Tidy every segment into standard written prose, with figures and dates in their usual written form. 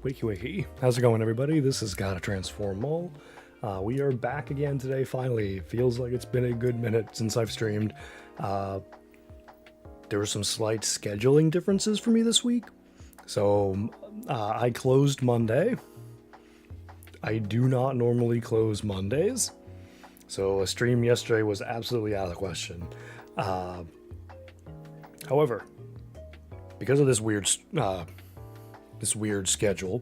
Wakey. How's it going, everybody? This is Gotta Transform Mole. We are back again today, finally. Feels like it's been a good minute since I've streamed. There were some slight scheduling differences for me this week. So, I closed Monday. I do not normally close Mondays. So, a stream yesterday was absolutely out of the question. However, because of this weird schedule,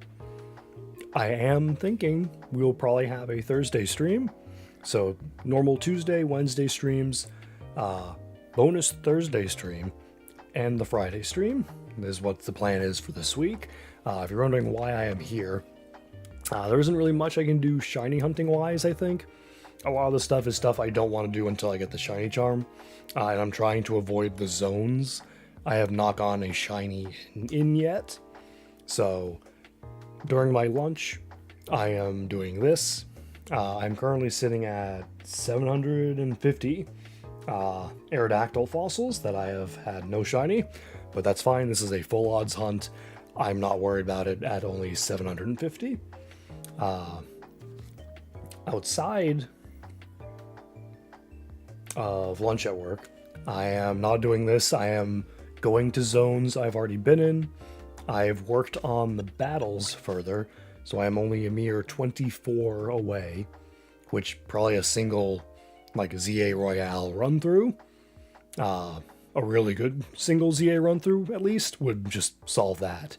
I am thinking we'll probably have a Thursday stream. So normal Tuesday, Wednesday streams, bonus Thursday stream, and the Friday stream is what the plan is for this week. If you're wondering why I am here, there isn't really much I can do shiny hunting wise, I think. A lot of the stuff is stuff I don't want to do until I get the shiny charm, and I'm trying to avoid the zones. I have not gotten a shiny in yet. So, during my lunch, I am doing this. I'm currently sitting at 750 Aerodactyl fossils that I have had no shiny, but that's fine. This is a full odds hunt. I'm not worried about it at only 750. Outside of lunch at work, I am not doing this. I am going to zones I've already been in. I've worked on the battles further, so I am only a mere 24 away, which probably a single, like, ZA Royale run-through, a really good single ZA run-through, at least, would just solve that.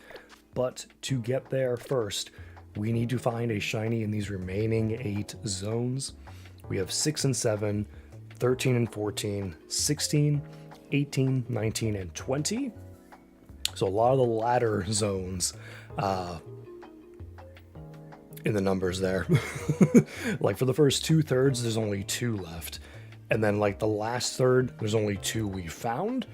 But to get there first, we need to find a shiny in these remaining 8 zones. We have 6 and 7, 13 and 14, 16, 18, 19, and 20. So a lot of the latter zones in the numbers there. Like for the first 2/3, there's only 2 left. And then like the last third, there's only 2 we found.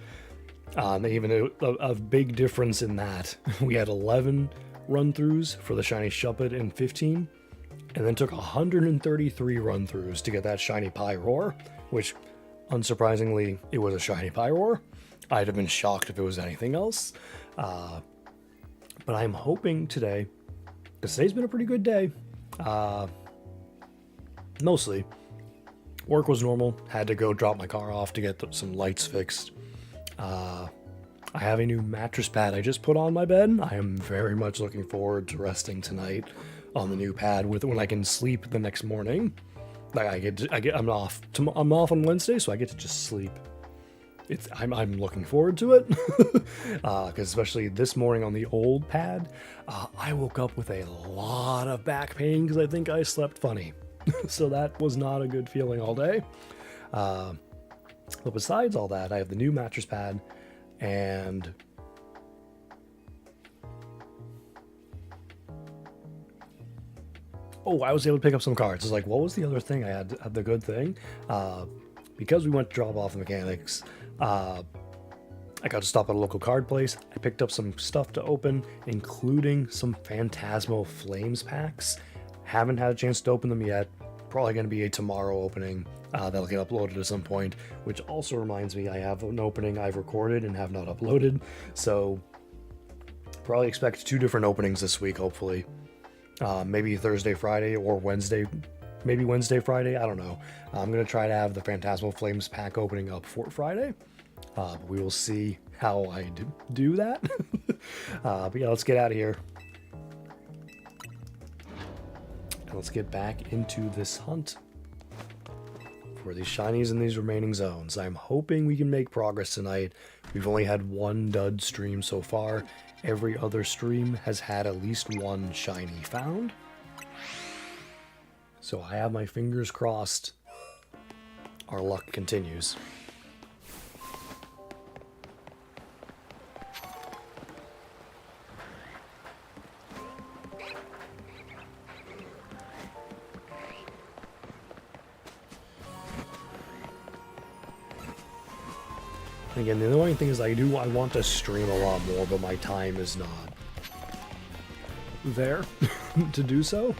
Even a big difference in that. We had 11 run-throughs for the shiny Shuppet in 15. And then took 133 run-throughs to get that shiny Pyroar, which unsurprisingly, it was a shiny Pyroar. I'd have been shocked if it was anything else. But I'm hoping today, because today's been a pretty good day, mostly. Work was normal. Had to go drop my car off to get some lights fixed. I have a new mattress pad I just put on my bed. I am very much looking forward to resting tonight on the new pad when I can sleep the next morning. Like I'm off on Wednesday, so I get to just sleep. I'm looking forward to it, because especially this morning on the old pad, I woke up with a lot of back pain because I think I slept funny. So that was not a good feeling all day. But besides all that, I have the new mattress pad, and I was able to pick up some cards. It's like, what was the other thing I had the good thing? Because we went to drop off the mechanics, I got to stop at a local card place. I picked up some stuff to open, including some Phantasmal Flames packs. Haven't had a chance to open them yet. Probably going to be a tomorrow opening that'll get uploaded at some point, which also reminds me I have an opening I've recorded and have not uploaded. So probably expect 2 different openings this week, hopefully. Maybe Thursday, Friday, or Wednesday. Maybe Wednesday, Friday, I don't know. I'm going to try to have the Phantasmal Flames pack opening up for Friday. But we will see how I do that. But yeah, let's get out of here. And let's get back into this hunt for these shinies in these remaining zones. I'm hoping we can make progress tonight. We've only had 1 dud stream so far. Every other stream has had at least 1 shiny found. So I have my fingers crossed our luck continues. Again, the annoying thing is I want to stream a lot more, but my time is not there to do so.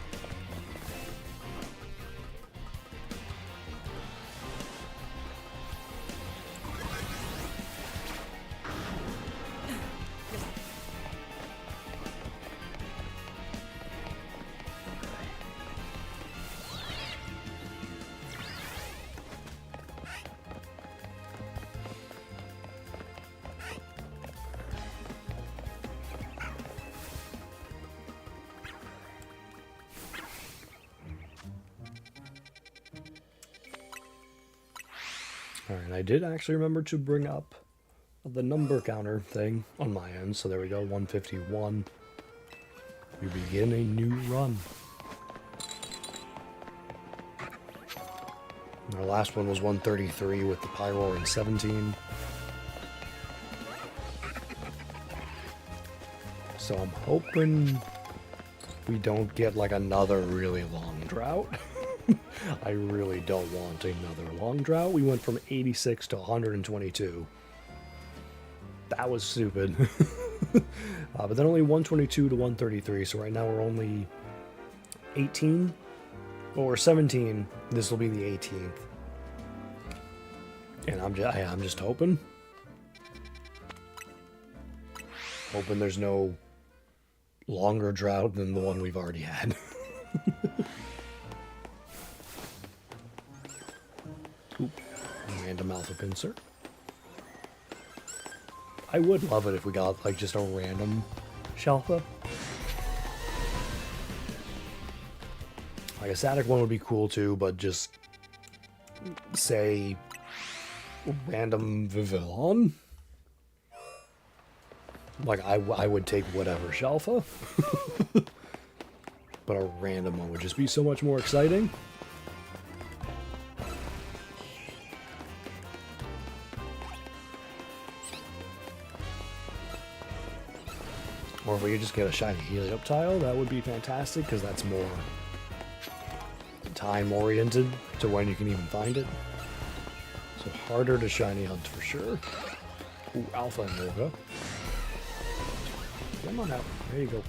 And I did actually remember to bring up the number counter thing on my end. So there we go, 151. We begin a new run. Our last one was 133 with the Pyroar in 17. So I'm hoping we don't get like another really long drought. I really don't want another long drought. We went from 86 to 122. That was stupid. But then only 122 to 133. So right now we're only 18 or 17. This will be the 18th. And I'm just hoping there's no longer drought than the one we've already had. Ooh, random alpha pincer. I would love it if we got like just a random Shalfa. Like a static one would be cool too, but just say random Vivillon. Like I would take whatever Shalfa. But a random one would just be so much more exciting. Or if we could just get a shiny Heliop tile, that would be fantastic, because that's more time-oriented to when you can even find it. So harder to shiny hunt for sure. Ooh, Alpha and Nova. Come on out. There you go.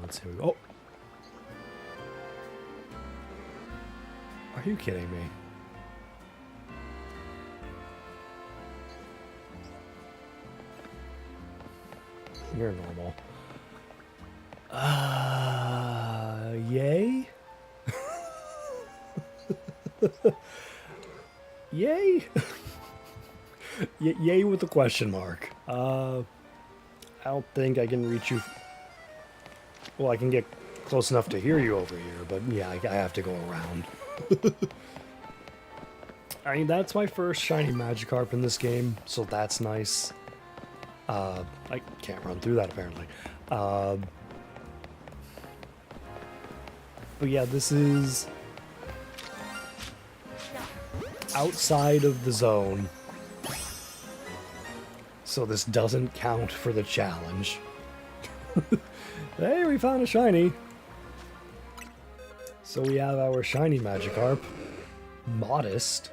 Let's see. Oh! Are you kidding me? You're normal. Yay? Yay? Yay with the question mark. I don't think I can reach you. Well, I can get close enough to hear you over here, but yeah, I have to go around. I mean, that's my first shiny Magikarp in this game, so that's nice. I can't run through that apparently. But yeah, this is outside of the zone, so this doesn't count for the challenge. Hey, we found a shiny. So we have our shiny Magikarp, Modest.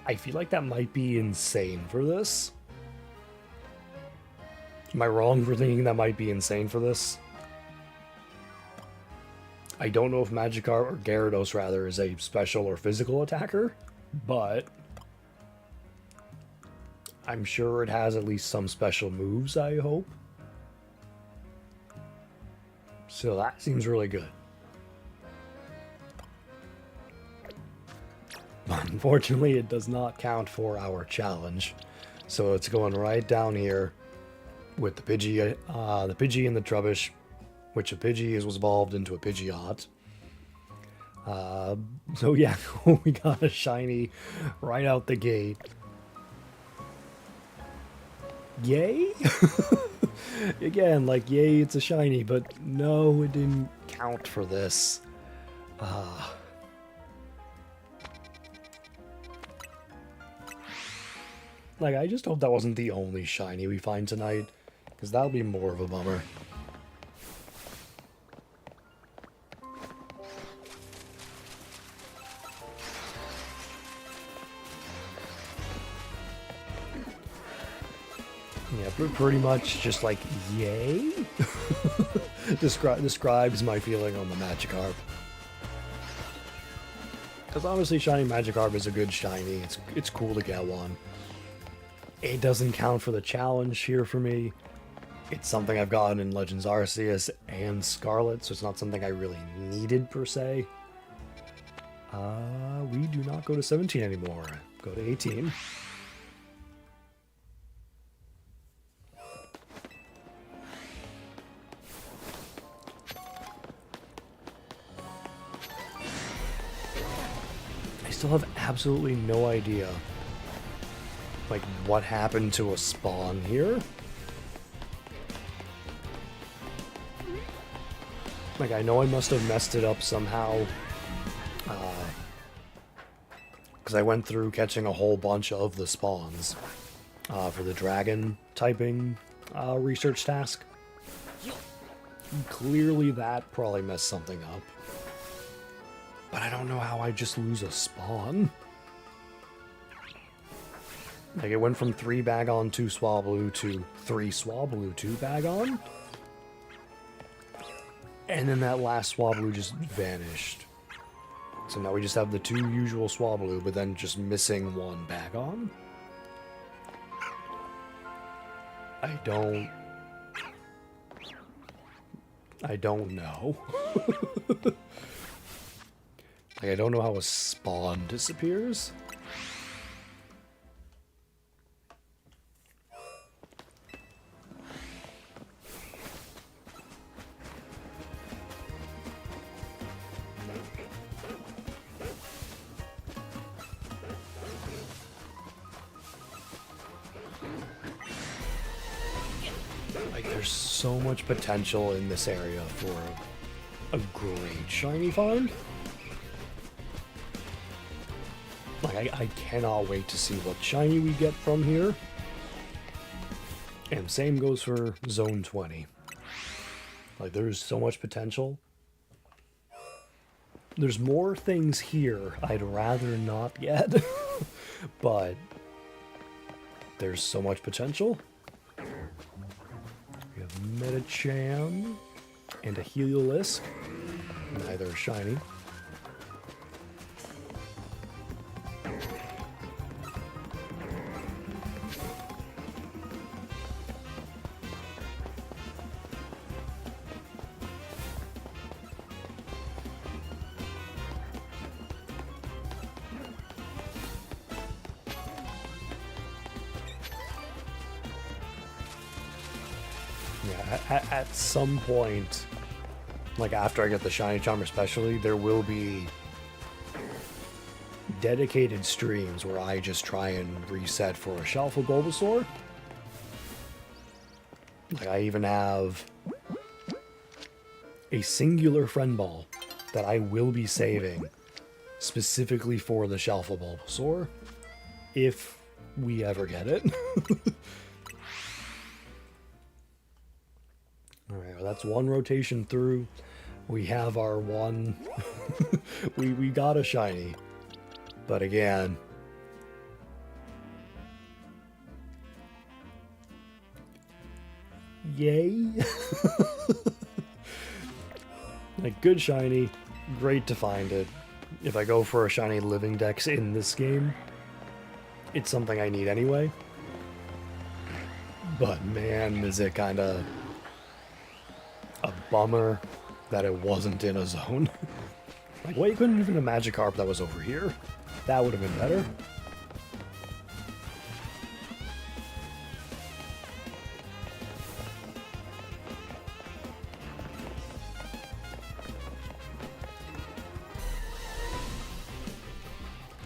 I feel like that might be insane for this. Am I wrong for thinking that might be insane for this? I don't know if Magikarp, or Gyarados rather, is a special or physical attacker, but I'm sure it has at least some special moves, I hope. So that seems really good. Unfortunately, it does not count for our challenge. So it's going right down here with the Pidgey and the Trubbish, which a Pidgey was evolved into a Pidgeot. So yeah, we got a shiny right out the gate. Yay? Again, like, yay, it's a shiny, but no, it didn't count for this. Like, I just hope that wasn't the only shiny we find tonight, because that'll be more of a bummer. Yeah, pretty much just like, yay? Describes my feeling on the Magikarp. Because honestly, shiny Magikarp is a good shiny. It's cool to get one. It doesn't count for the challenge here for me. It's something I've gotten in Legends Arceus and Scarlet, so it's not something I really needed per se. We do not go to 17 anymore. Go to 18. still have absolutely no idea, like, what happened to a spawn here. Like, I know I must have messed it up somehow, because I went through catching a whole bunch of the spawns for the dragon typing research task. Clearly that probably messed something up. But I don't know how I just lose a spawn. Like, it went from 3 Bagon, 2 Swablu to 3 Swablu, 2 Bagon. And then that last Swablu just vanished. So now we just have the 2 usual Swablu, but then just missing 1 Bagon. I don't know. Like, I don't know how a spawn disappears. Like, there's so much potential in this area for a great shiny find. Like, I cannot wait to see what shiny we get from here. And same goes for Zone 20. Like, there's so much potential. There's more things here I'd rather not get. But there's so much potential. We have Metacham and a Heliolisk. Neither are shiny. Yeah, at some point, like after I get the Shiny Charmer especially, there will be dedicated streams where I just try and reset for a Shalfa Bulbasaur. Like, I even have a singular friend ball that I will be saving specifically for the Shalfa Bulbasaur, if we ever get it. Alright, well, that's one rotation through. We have our one. we got a shiny. But again, yay. Like, good shiny, great to find it. If I go for a shiny living dex in this game, it's something I need anyway. But man, is it kind of a bummer that it wasn't in a zone. Like, why you couldn't even a Magikarp that was over here? That would have been better.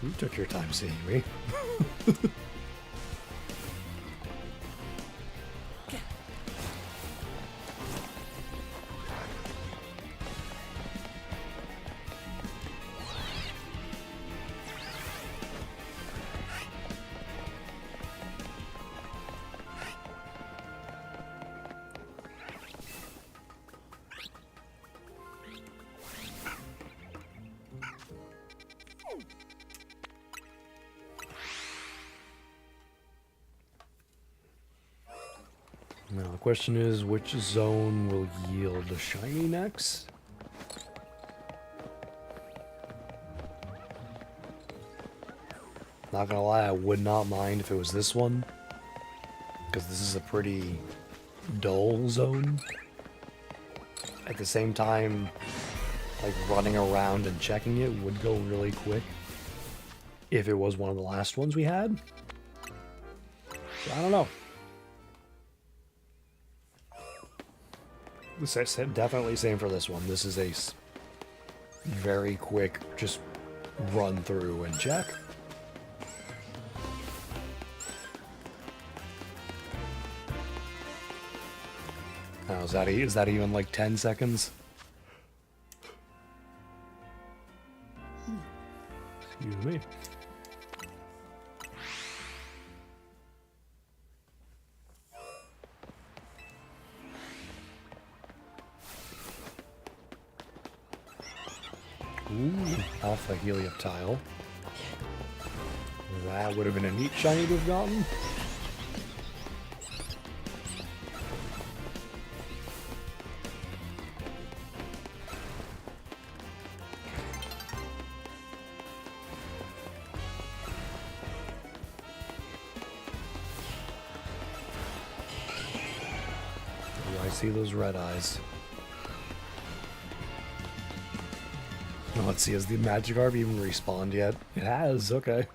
You took your time seeing me. Now the question is, which zone will yield a shiny next? Not gonna lie, I would not mind if it was this one, because this is a pretty dull zone. At the same time, like, running around and checking it would go really quick if it was one of the last ones we had. So I don't know. Definitely same for this one. This is a very quick, just run through and check. Oh, is that even like 10 seconds? Excuse me. Ooh, alpha helioptile. That would have been a neat shiny to have gotten. Ooh, I see those red eyes. Let's see, has the Magikarp even respawned yet? It has, okay.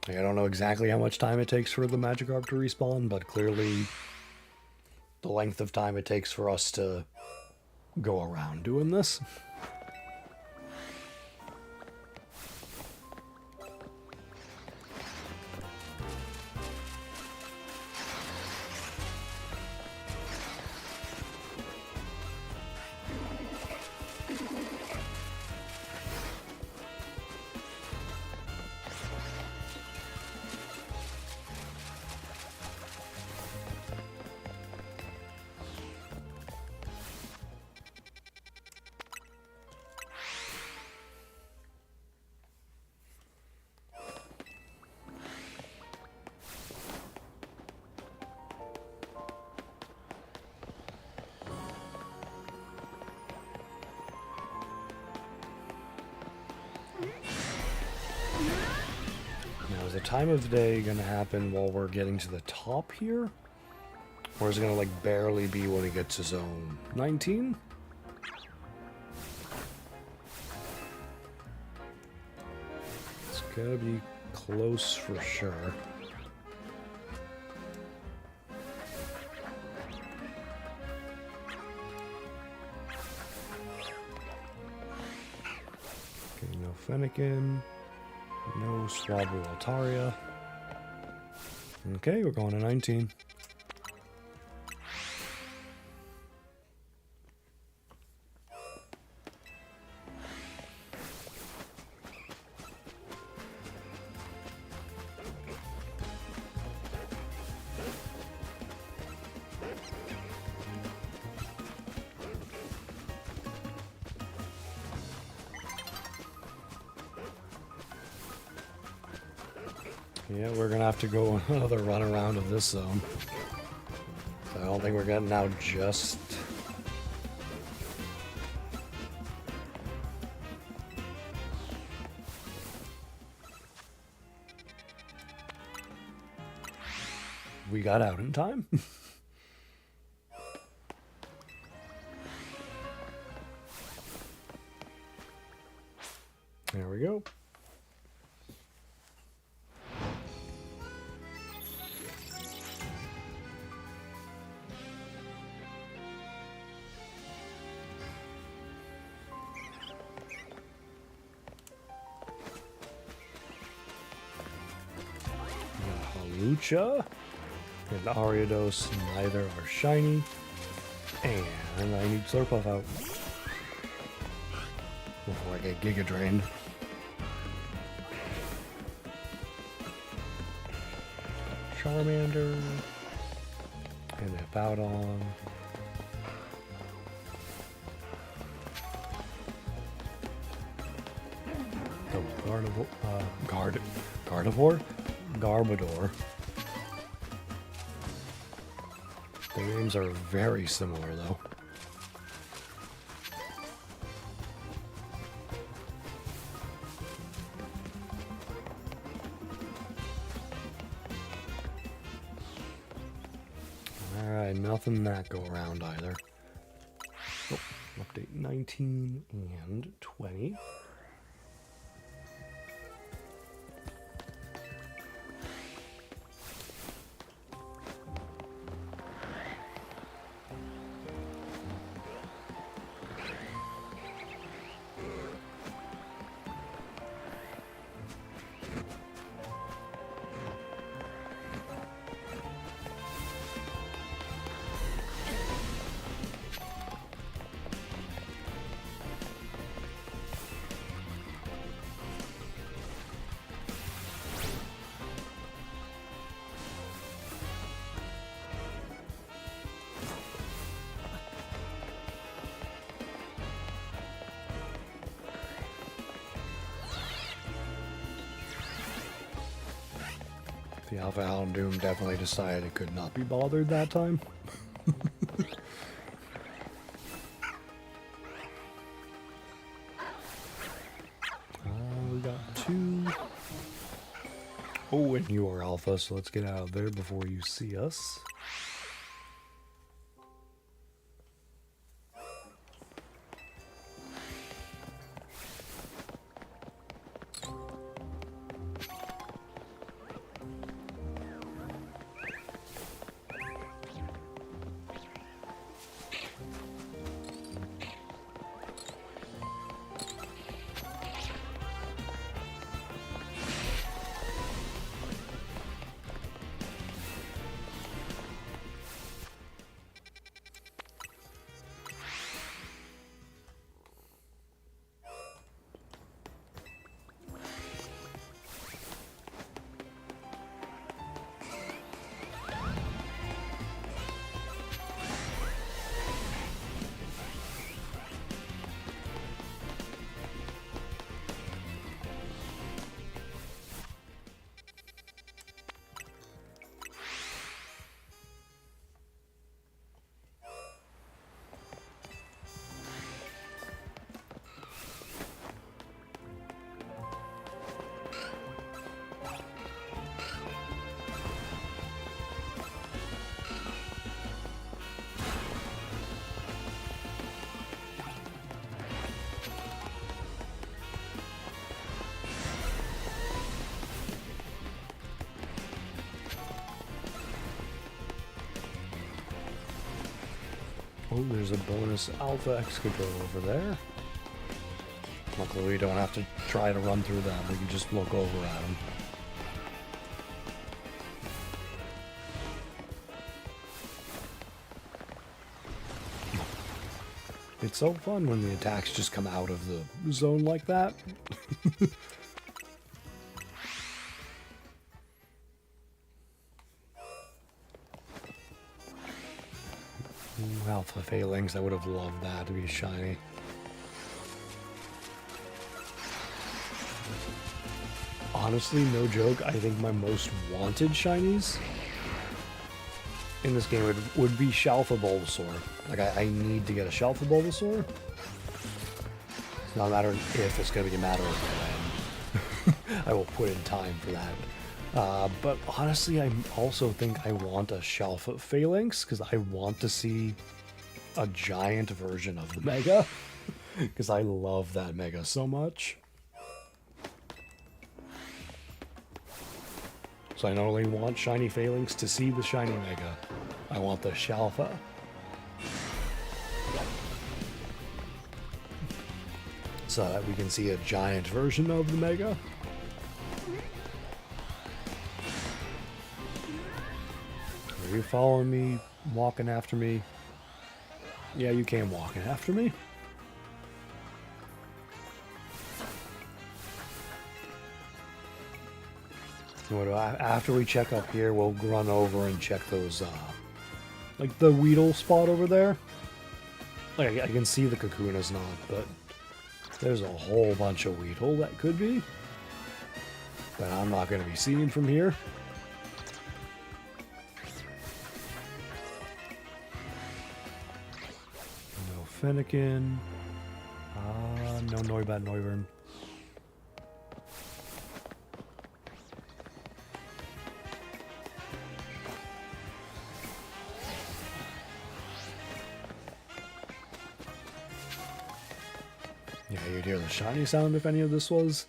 I don't know exactly how much time it takes for the Magikarp to respawn, but clearly the length of time it takes for us to go around doing this. Now, is the time of day going to happen while we're getting to the top here? Or is it going to, like, barely be when we get to zone 19? It's got to be close for sure. Okay, no Fennekin. No Swablu Altaria. Okay, we're going to 19. Yeah, we're gonna have to go another run around of this zone. I don't think we're getting out just... We got out in time. There we go. Lucha and Ariados, neither are shiny, and I need Slurpuff out before I get Giga Drained. Charmander and a Bowdong. Oh, Gardevoir? Garbodor. The names are very similar, though. Alright, nothing that go around either. Oh, update 19 and 20. The Alpha Houndoom definitely decided it could not be bothered that time. We got 2. Oh, and you are Alpha, so let's get out of there before you see us. Oh, there's a bonus Alpha Excadrill over there. Luckily, we don't have to try to run through them. We can just look over at them. It's so fun when the attacks just come out of the zone like that. Alpha Phalanx, I would have loved that to be shiny. Honestly, no joke, I think my most wanted shinies in this game would be Shalfa Bulbasaur. Like, I need to get a Shalfa Bulbasaur. It's not a matter of if, it's going to be a matter of when. I will put in time for that. But honestly, I also think I want a Shalfa Phalanx, because I want to see a giant version of the Mega. Because I love that Mega so much. So I not only want Shiny Phalanx to see the Shiny Mega, I want the Shalfa. So that we can see a giant version of the Mega. Are you following me, walking after me? Yeah, you came walking after me. After we check up here, we'll run over and check those, like the Weedle spot over there. Like, I can see the Kakuna's not, but there's a whole bunch of Weedle that could be. But I'm not going to be seen from here. No Fennekin. No Noibat Noivern. Yeah, you'd hear the shiny sound if any of this was.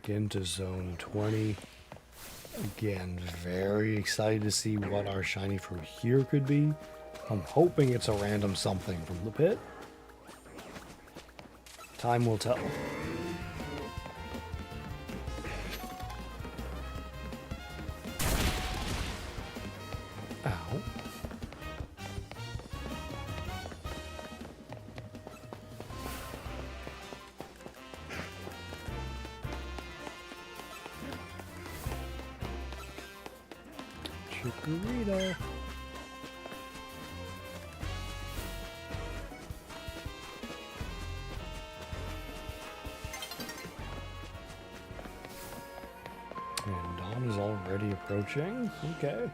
back into zone 20. Again, very excited to see what our shiny from here could be. I'm hoping it's a random something from the pit. Time will tell. Ow. Chikorita. And dawn is already approaching. Okay.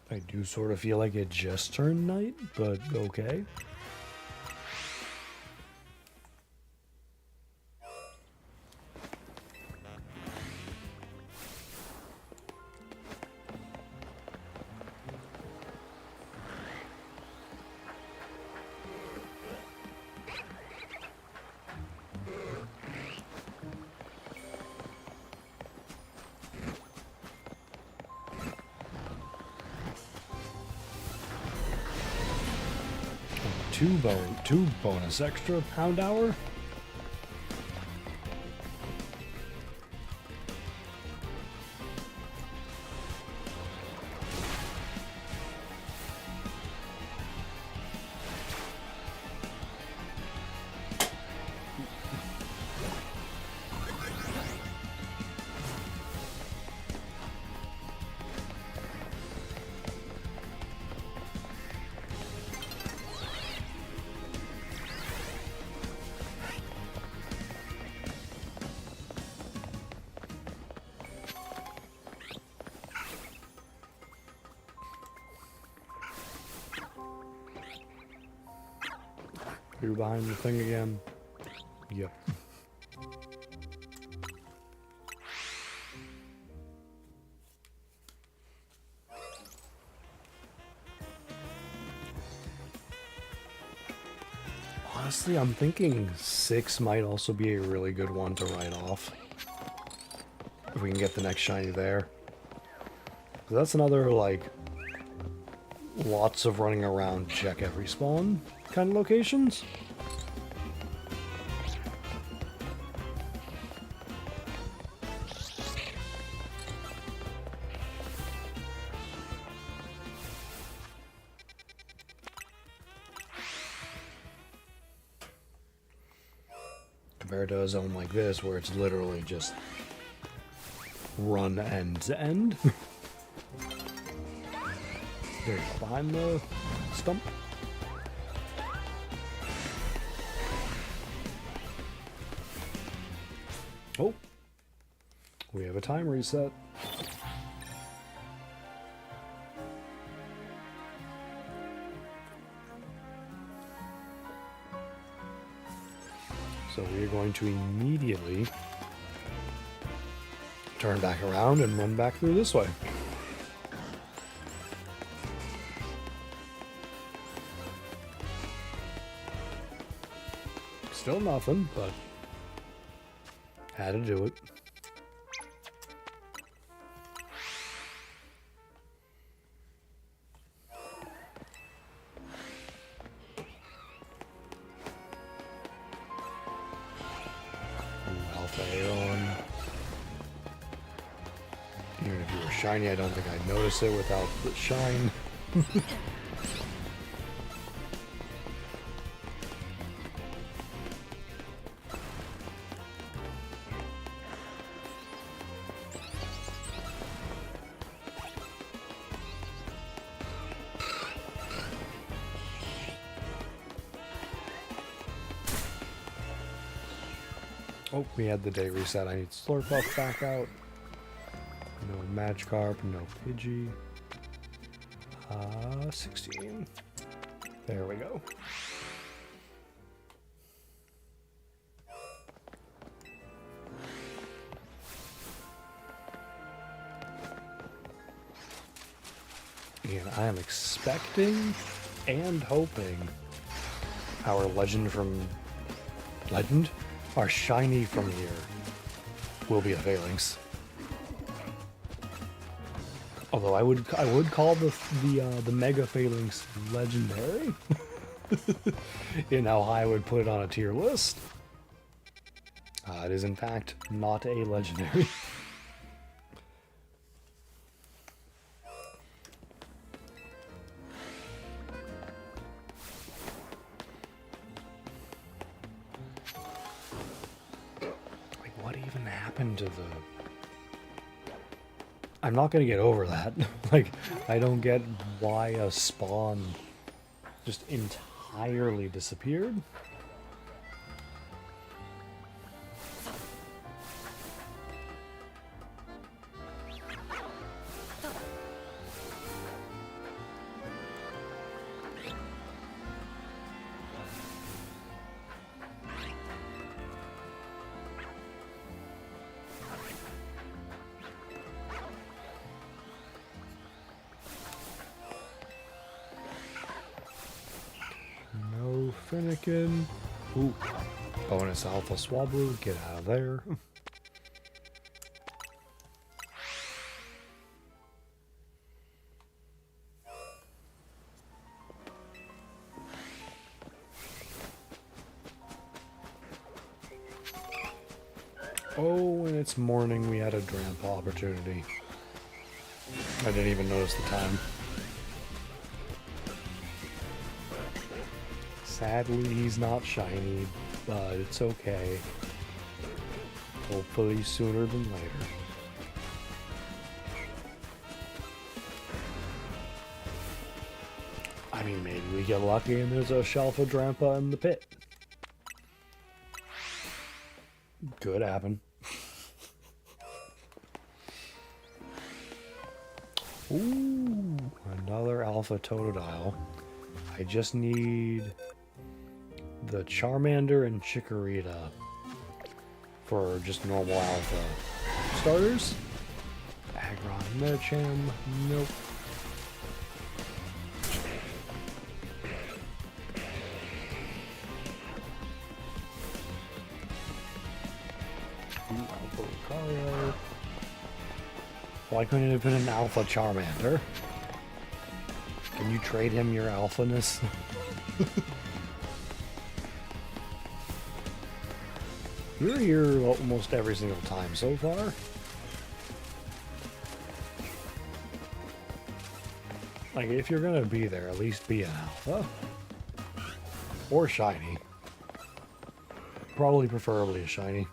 I do sort of feel like it just turned night, but okay. Two bonus extra pound hour. You're behind the thing again. Yep. Honestly, I'm thinking 6 might also be a really good one to write off. If we can get the next shiny there. 'Cause that's another, like, lots of running around, check every spawn kind of locations. Compared to a zone like this where it's literally just run end to end. There, behind the stump. Oh, we have a time reset. So we are going to immediately turn back around and run back through this way. Still nothing, but had to do it. Alpha Aeon. Even if you were shiny, I don't think I'd notice it without the shine. Oh, we had the day reset. I need Slurpuff back out. No Magikarp, no Pidgey. 16. There we go. And I am expecting and hoping our legend, our shiny from here will be a phalanx. Although I would call the mega phalanx legendary. In how high I would put it on a tier list. It is in fact not a legendary. Like, what even happened to the... I'm not gonna get over that. Like, I don't get why a spawn just entirely disappeared. No Finnegan. Ooh. Bonus Alpha Swablu, get out of there. Oh, and it's morning, we had a Drampa opportunity. I didn't even notice the time. Sadly, he's not shiny, but it's okay. Hopefully sooner than later. I mean, maybe we get lucky and there's a Shelfa Drampa in the pit. Could happen. Ooh, another Alpha Totodile. I just need the Charmander and Chikorita for just normal Alpha starters. Aggron, Medicham, nope. Alpha Lucario. Why couldn't it have been an Alpha Charmander? Can you trade him your alphaness? You're here almost every single time so far. Like, if you're gonna be there, at least be an alpha. Or shiny. Probably preferably a shiny.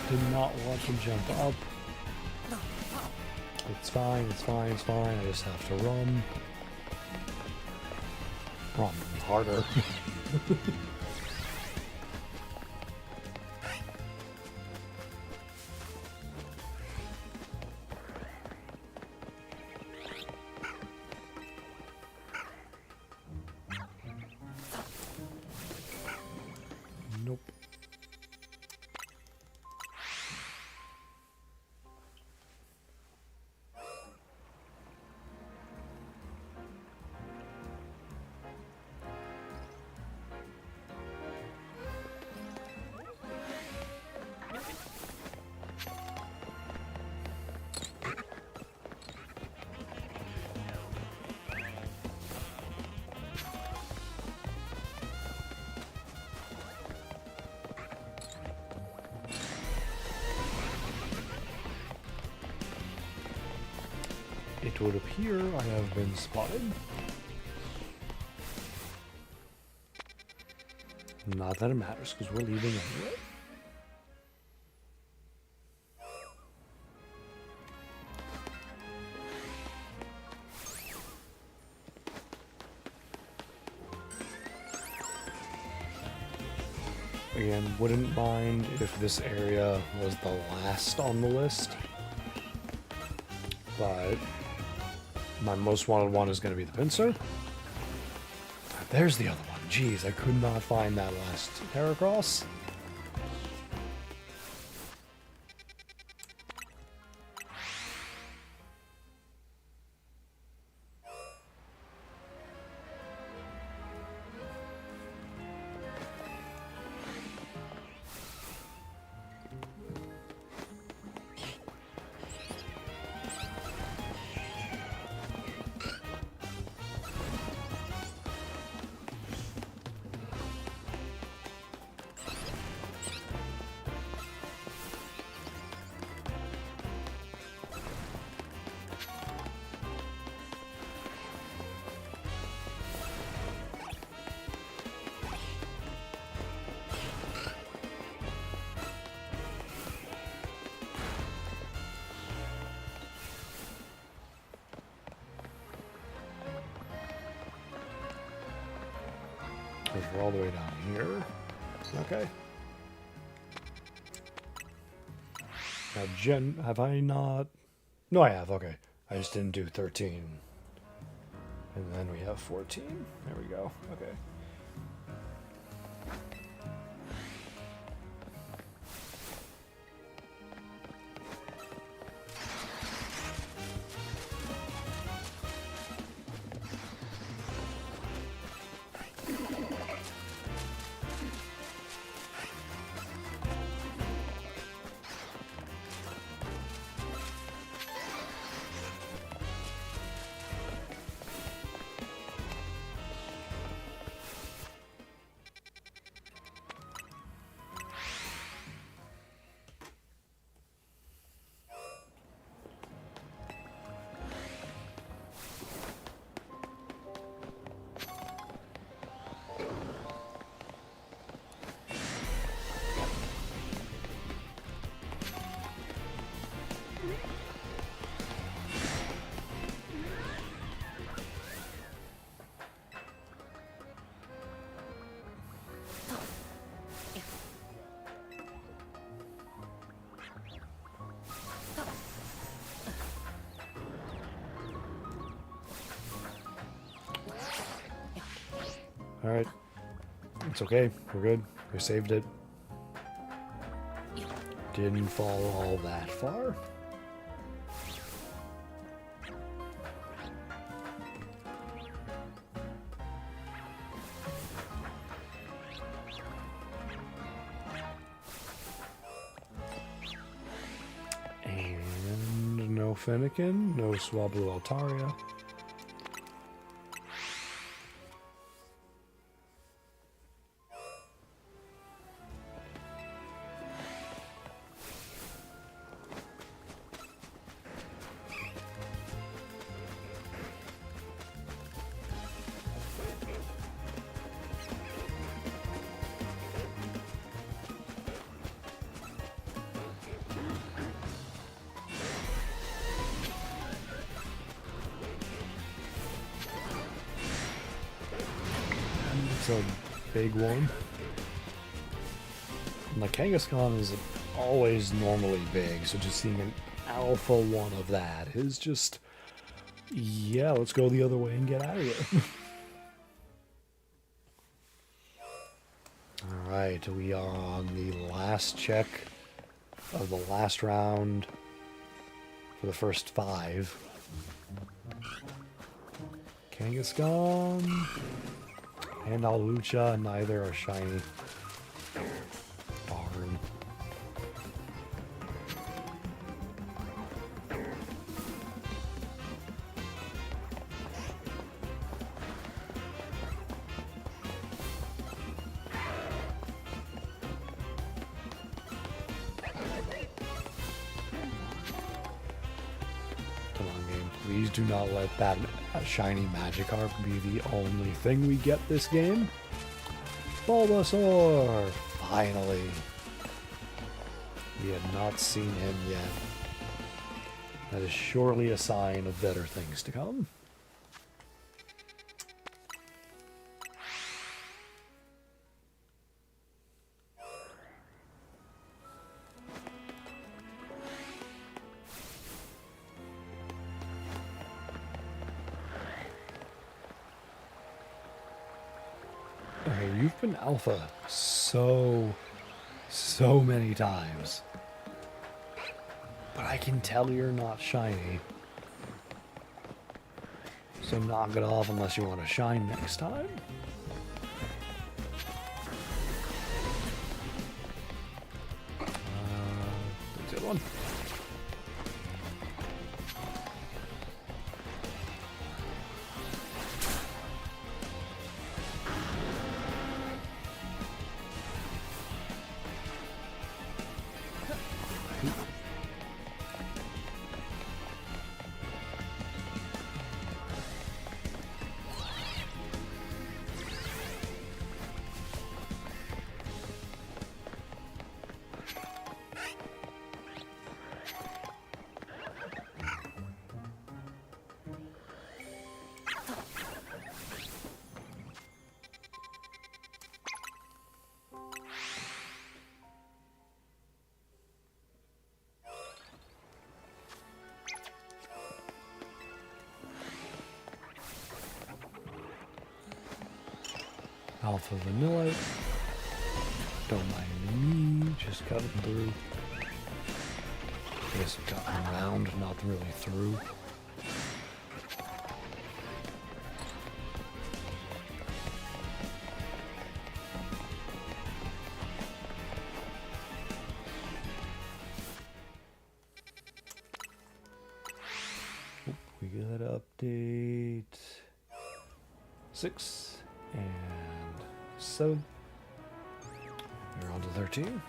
Did not want to jump up. It's fine, it's fine, it's fine. I just have to run. Run harder. Nope. It would appear I have been spotted. Not that it matters, because we're leaving anyway. Again, wouldn't mind if this area was the last on the list, but my most wanted one is going to be the pincer. There's the other one. Jeez, I could not find that last Heracross. We're all the way down here. Okay. Now, Jen, have I not? No, I have. Okay. I just didn't do 13. And then we have 14. There we go. Okay. Alright. It's okay. We're good. We saved it. Didn't fall all that far. And no Fennekin, no Swablu Altaria. It's a big one. And the Kangaskhan is always normally big, so just seeing an alpha one of that is just, yeah, let's go the other way and get out of here. Alright, we are on the last check of the last round for the first 5. Kangaskhan and Alucha, neither are shiny. Darn. Come on, game. Please do not let that shiny Magikarp be the only thing we get this game. Bulbasaur! Finally. We had not seen him yet. That is surely a sign of better things to come. Okay, you've been alpha so many times. But I can tell you're not shiny. So knock it off unless you want to shine next time. That's a good one. Alpha vanilla. Don't mind me, just cutting through. I guess cutting around, not really through. We got update 6 and 7. We're on to 13.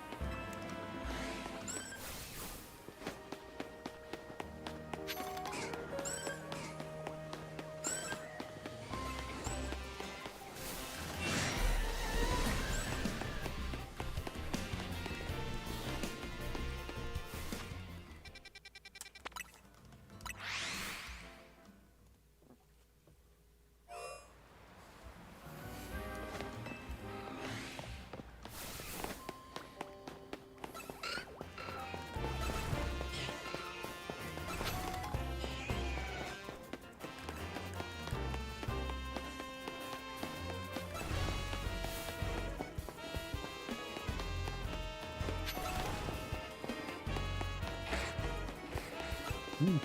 Ooh.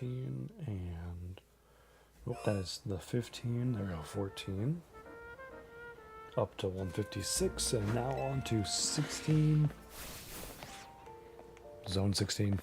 And oh, that is the 15. There we go, 14. Up to 156, and now on to 16. Zone 16.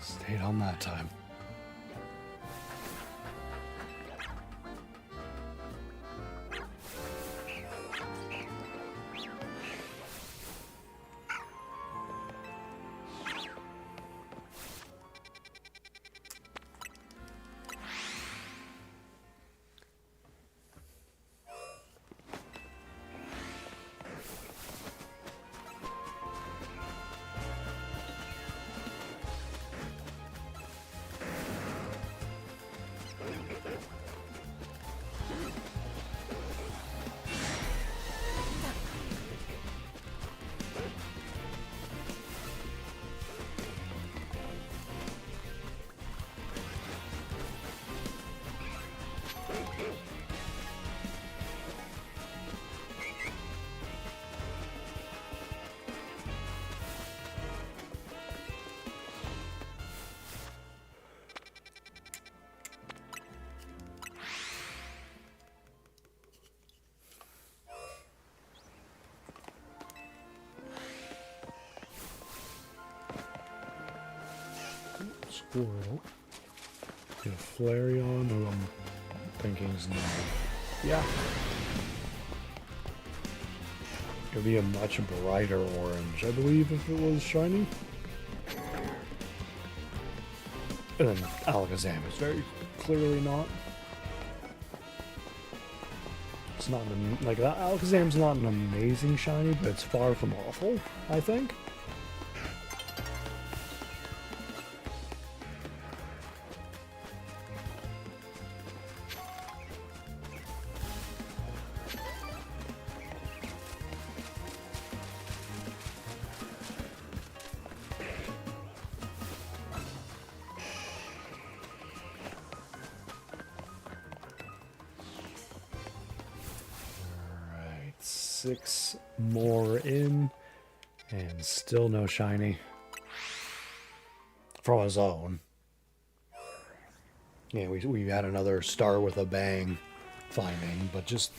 Stayed on that time. Squirtle. Get a Flareon, who I'm thinking is no. Yeah. It'd be a much brighter orange, I believe, if it was shiny. And then Alakazam is very clearly not. It's not like that. Alakazam's not an amazing shiny, but it's far from awful, I think. Alright, 6 more in, and still no shiny. From his own. Yeah, we had another start with a bang finding, but just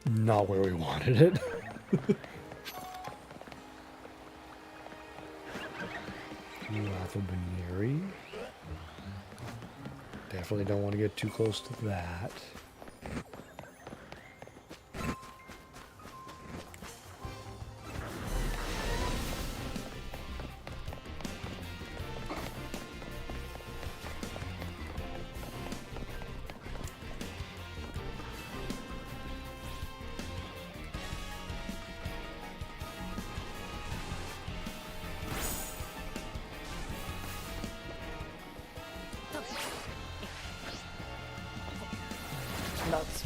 not where we wanted it. Baneri. Definitely don't want to get too close to that. Nuts.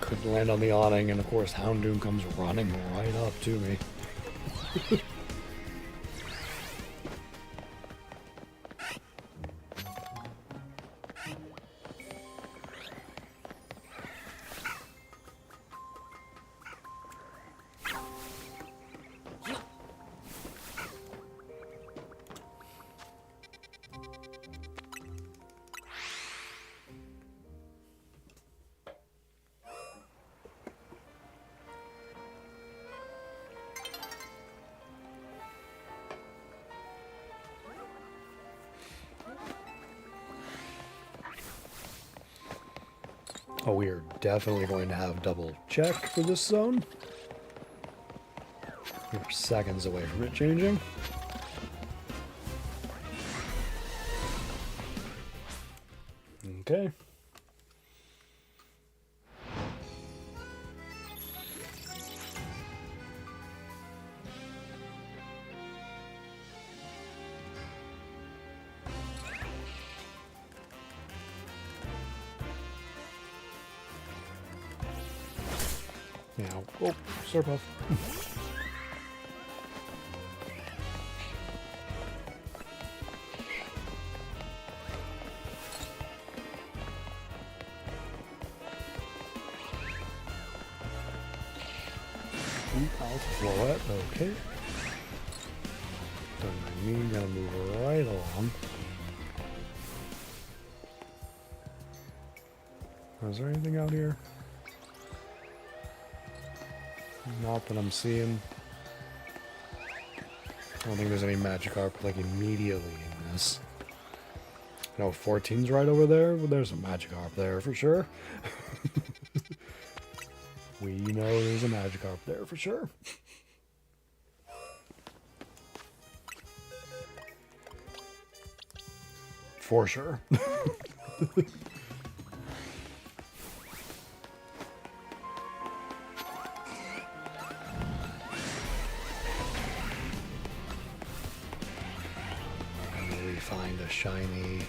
Couldn't land on the awning, and of course Houndoom comes running right up to me. Oh, we are definitely going to have double check for this zone. We're seconds away from it changing. Okay. Now, oh, Slurpuff. I'll flow it, okay. Doesn't mean gonna move right along. Is there anything out here? Not that I'm seeing. I don't think there's any Magikarp like immediately in this. No, 14's right over there, but there's a Magikarp there for sure. We know there's a Magikarp there for sure. For sure. Find a shiny.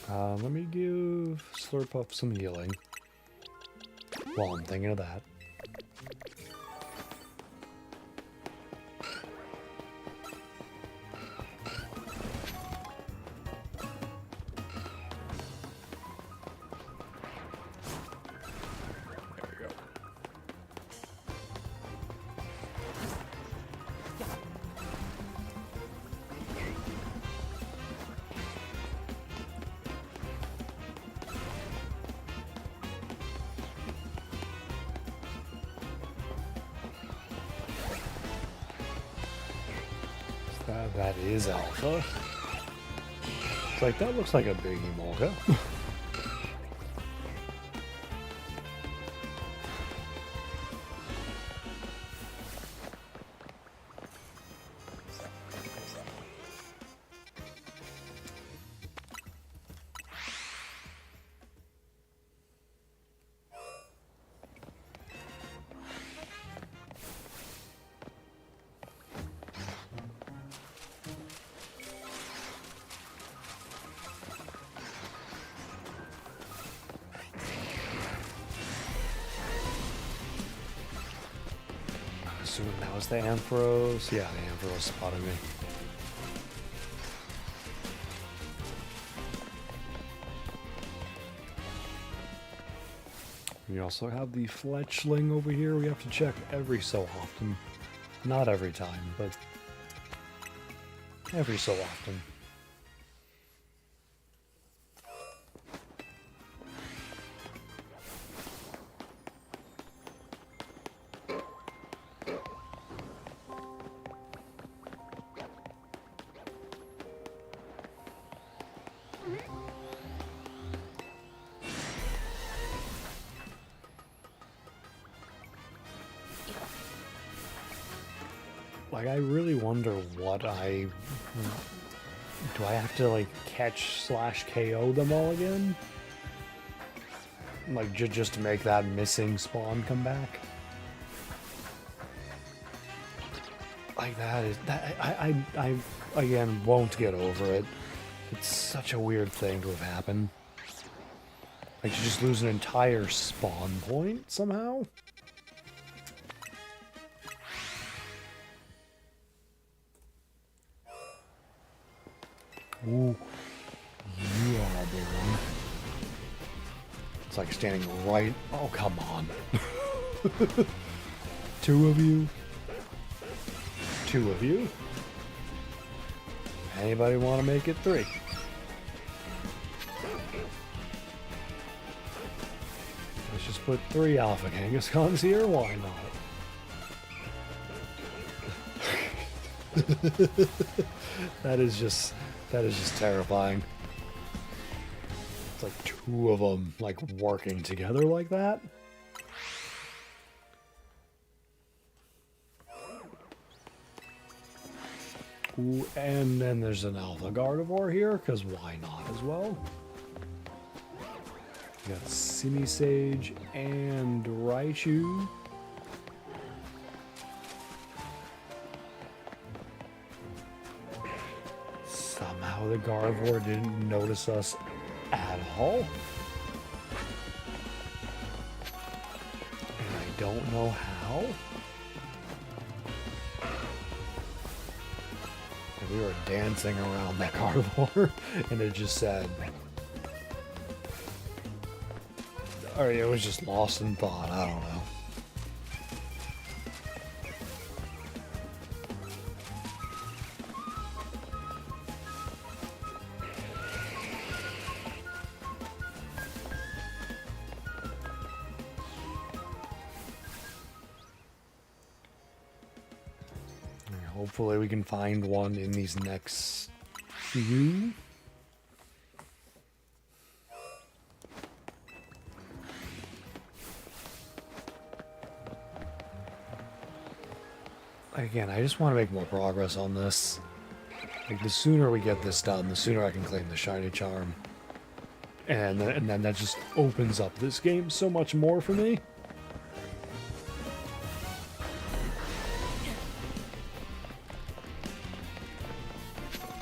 Let me give Slurpuff some healing while I'm thinking of that. That is alpha. It's like, that looks like a big Emolga. Assuming that was the Ampharos. Yeah, the Ampharos spotted me. We also have the Fletchling over here. We have to check every so often. Not every time, but every so often. Like, I really wonder what do I have to, like, catch / KO them all again? Like, just to make that missing spawn come back? Like, I again, won't get over it. It's such a weird thing to have happened. Like, you just lose an entire spawn point somehow? Ooh, you are a big one. It's like standing right... Oh, come on. 2 of you? 2 of you? Anybody want to make it 3? Let's just put 3 Alpha Kangaskhan's here, why not? That is just terrifying. It's like 2 of them, like, working together like that. Ooh, and then there's an Alpha Gardevoir here, because why not as well? We got Simisage and Raichu. Somehow the Gardevoir didn't notice us at all. And I don't know how. And we were dancing around that Gardevoir, and it just said... Or it was just lost in thought, I don't know. Hopefully we can find one in these next few. Again, I just want to make more progress on this. Like, the sooner we get this done, the sooner I can claim the Shiny Charm. And then that just opens up this game so much more for me.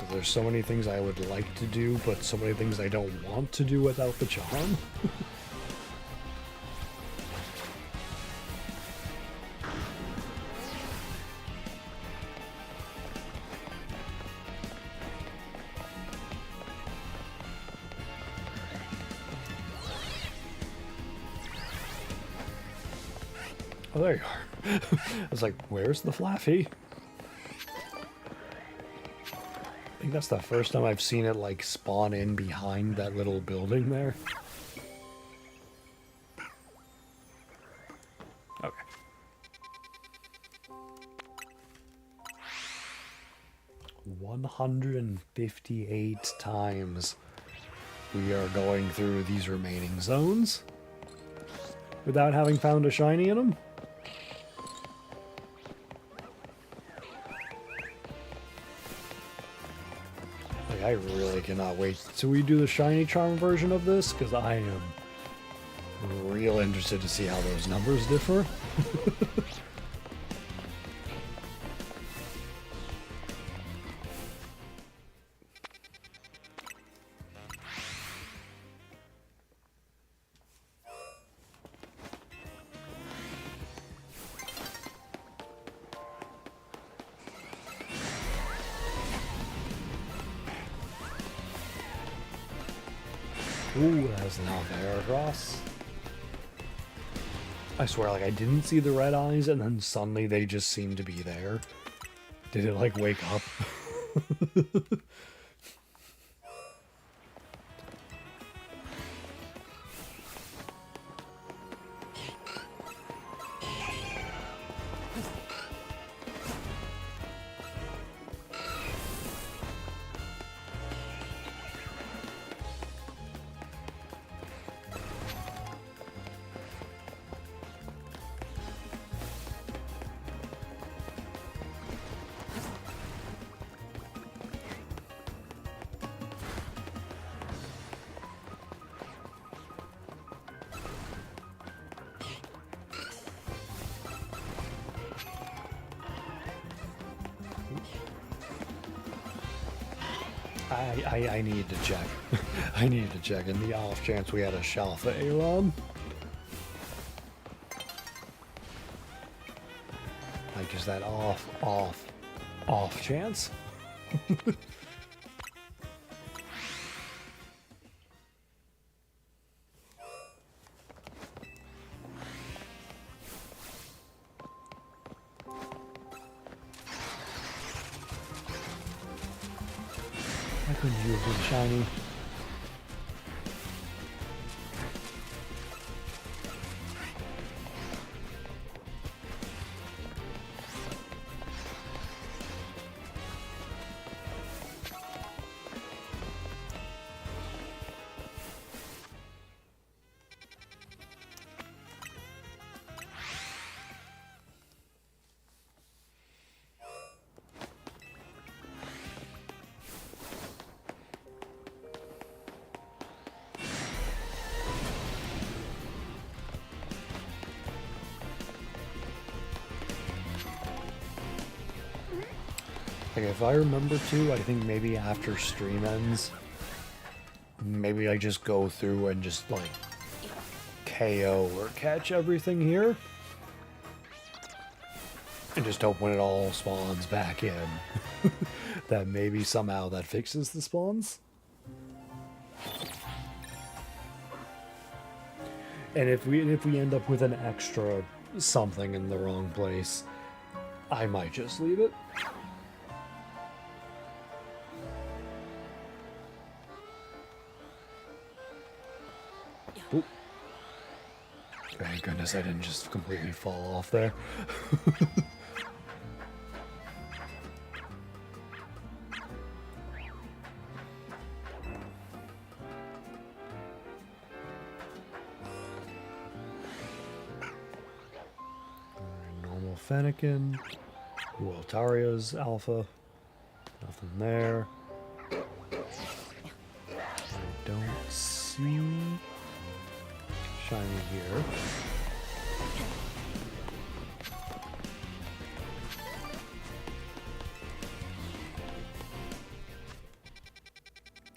There's so many things I would like to do, but so many things I don't want to do without the charm. Oh, there you are. I was like, where's the Flaffy? I think that's the first time I've seen it, like, spawn in behind that little building there. Okay. 158 times we are going through these remaining zones without having found a shiny in them. Like, I really cannot wait till we do the shiny charm version of this, because I am real interested to see how those numbers differ. Ooh, that's not there across. I swear, like, I didn't see the red eyes, and then suddenly they just seemed to be there. Did it, like, wake up? I need to check. I need to check in the off chance we had a Shalfa Aeron. Like, just that off chance. I couldn't use it shiny. Like, if I remember to, I think maybe after stream ends, maybe I just go through and just, like, KO or catch everything here. And just hope when it all spawns back in, that maybe somehow that fixes the spawns. And if we end up with an extra something in the wrong place, I might just leave it. Oop. Thank goodness I didn't just completely fall off there. Normal Fennekin. Ooh, Altaria's alpha. Nothing there. I don't see shiny here.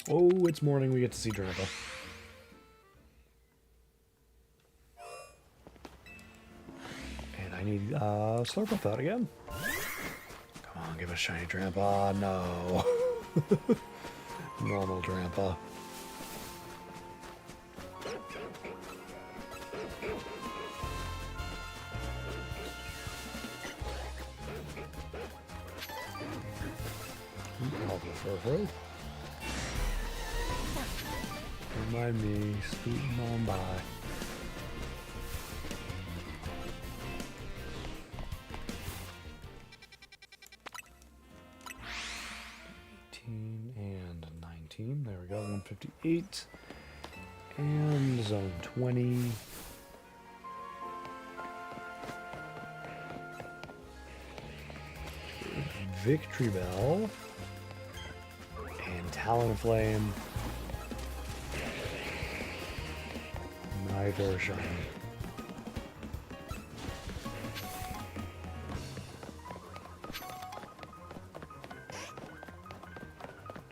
Oh, it's morning. We get to see Drampa. And I need Slurpwithout again. Come on, give us shiny Drampa. No. Normal Drampa. Her. Don't mind me scooting on by. we go, 158. And zone 20. Victory Bell. And Talonflame. Neither shiny.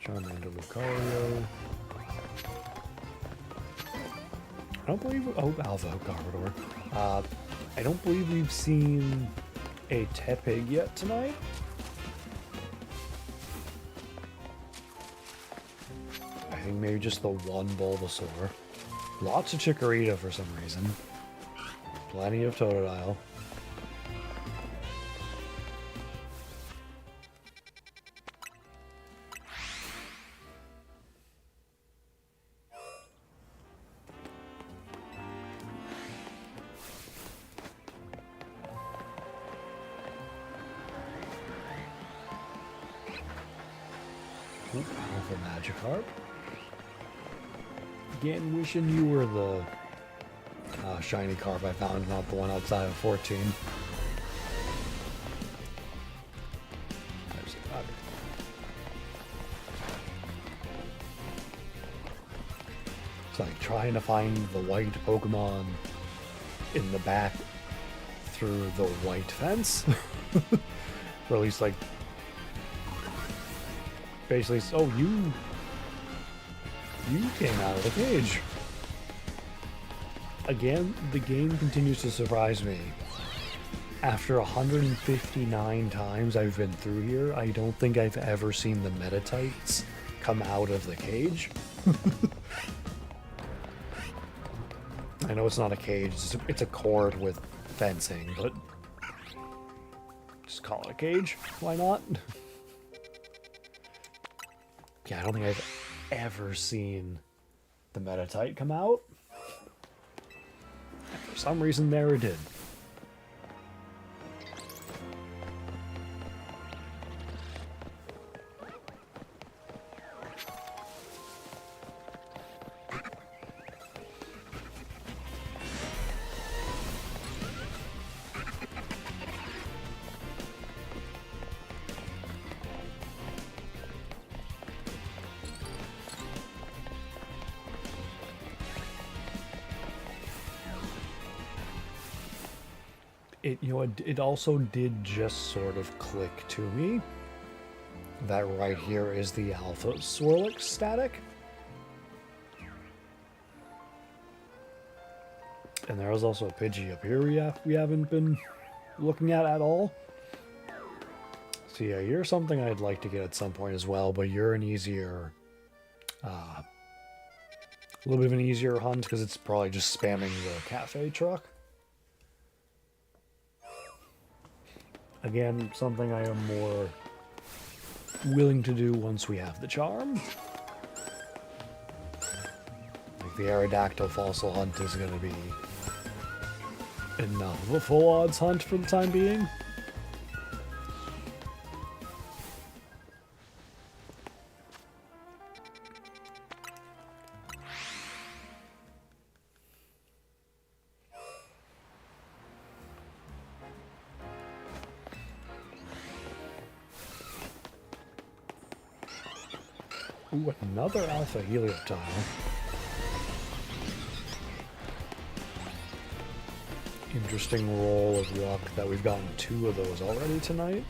Charmander Lucario. I don't believe... Oh, Alpha Garbodor. I don't believe we've seen a Tepig yet tonight. I think maybe just the one Bulbasaur. Lots of Chikorita for some reason. Plenty of Totodile. Ooh, Alpha Magikarp. Again, wishing you were the shiny carp I found, not the one outside of 14. There's a bug. It's like trying to find the white Pokemon in the back through the white fence. Or at least, like, basically, oh, you came out of the cage. Again, the game continues to surprise me. After 159 times I've been through here, I don't think I've ever seen the Metatites come out of the cage. I know it's not a cage, it's a court with fencing, but just call it a cage. Why not? Yeah, I don't think I've ever seen the Metatite come out. And for some reason, there it did. It also did just sort of click to me that right here is the Alpha Swirlix static. And there was also a Pidgey up here we haven't been looking at all. So yeah, you're something I'd like to get at some point as well, but you're an easier... a little bit of an easier hunt because it's probably just spamming the cafe truck. Again, something I am more willing to do once we have the charm. Like the Aerodactyl fossil hunt is going to be enough of a full odds hunt for the time being. Ooh, another Alpha Helioptile. Interesting roll of luck that we've gotten 2 of those already tonight.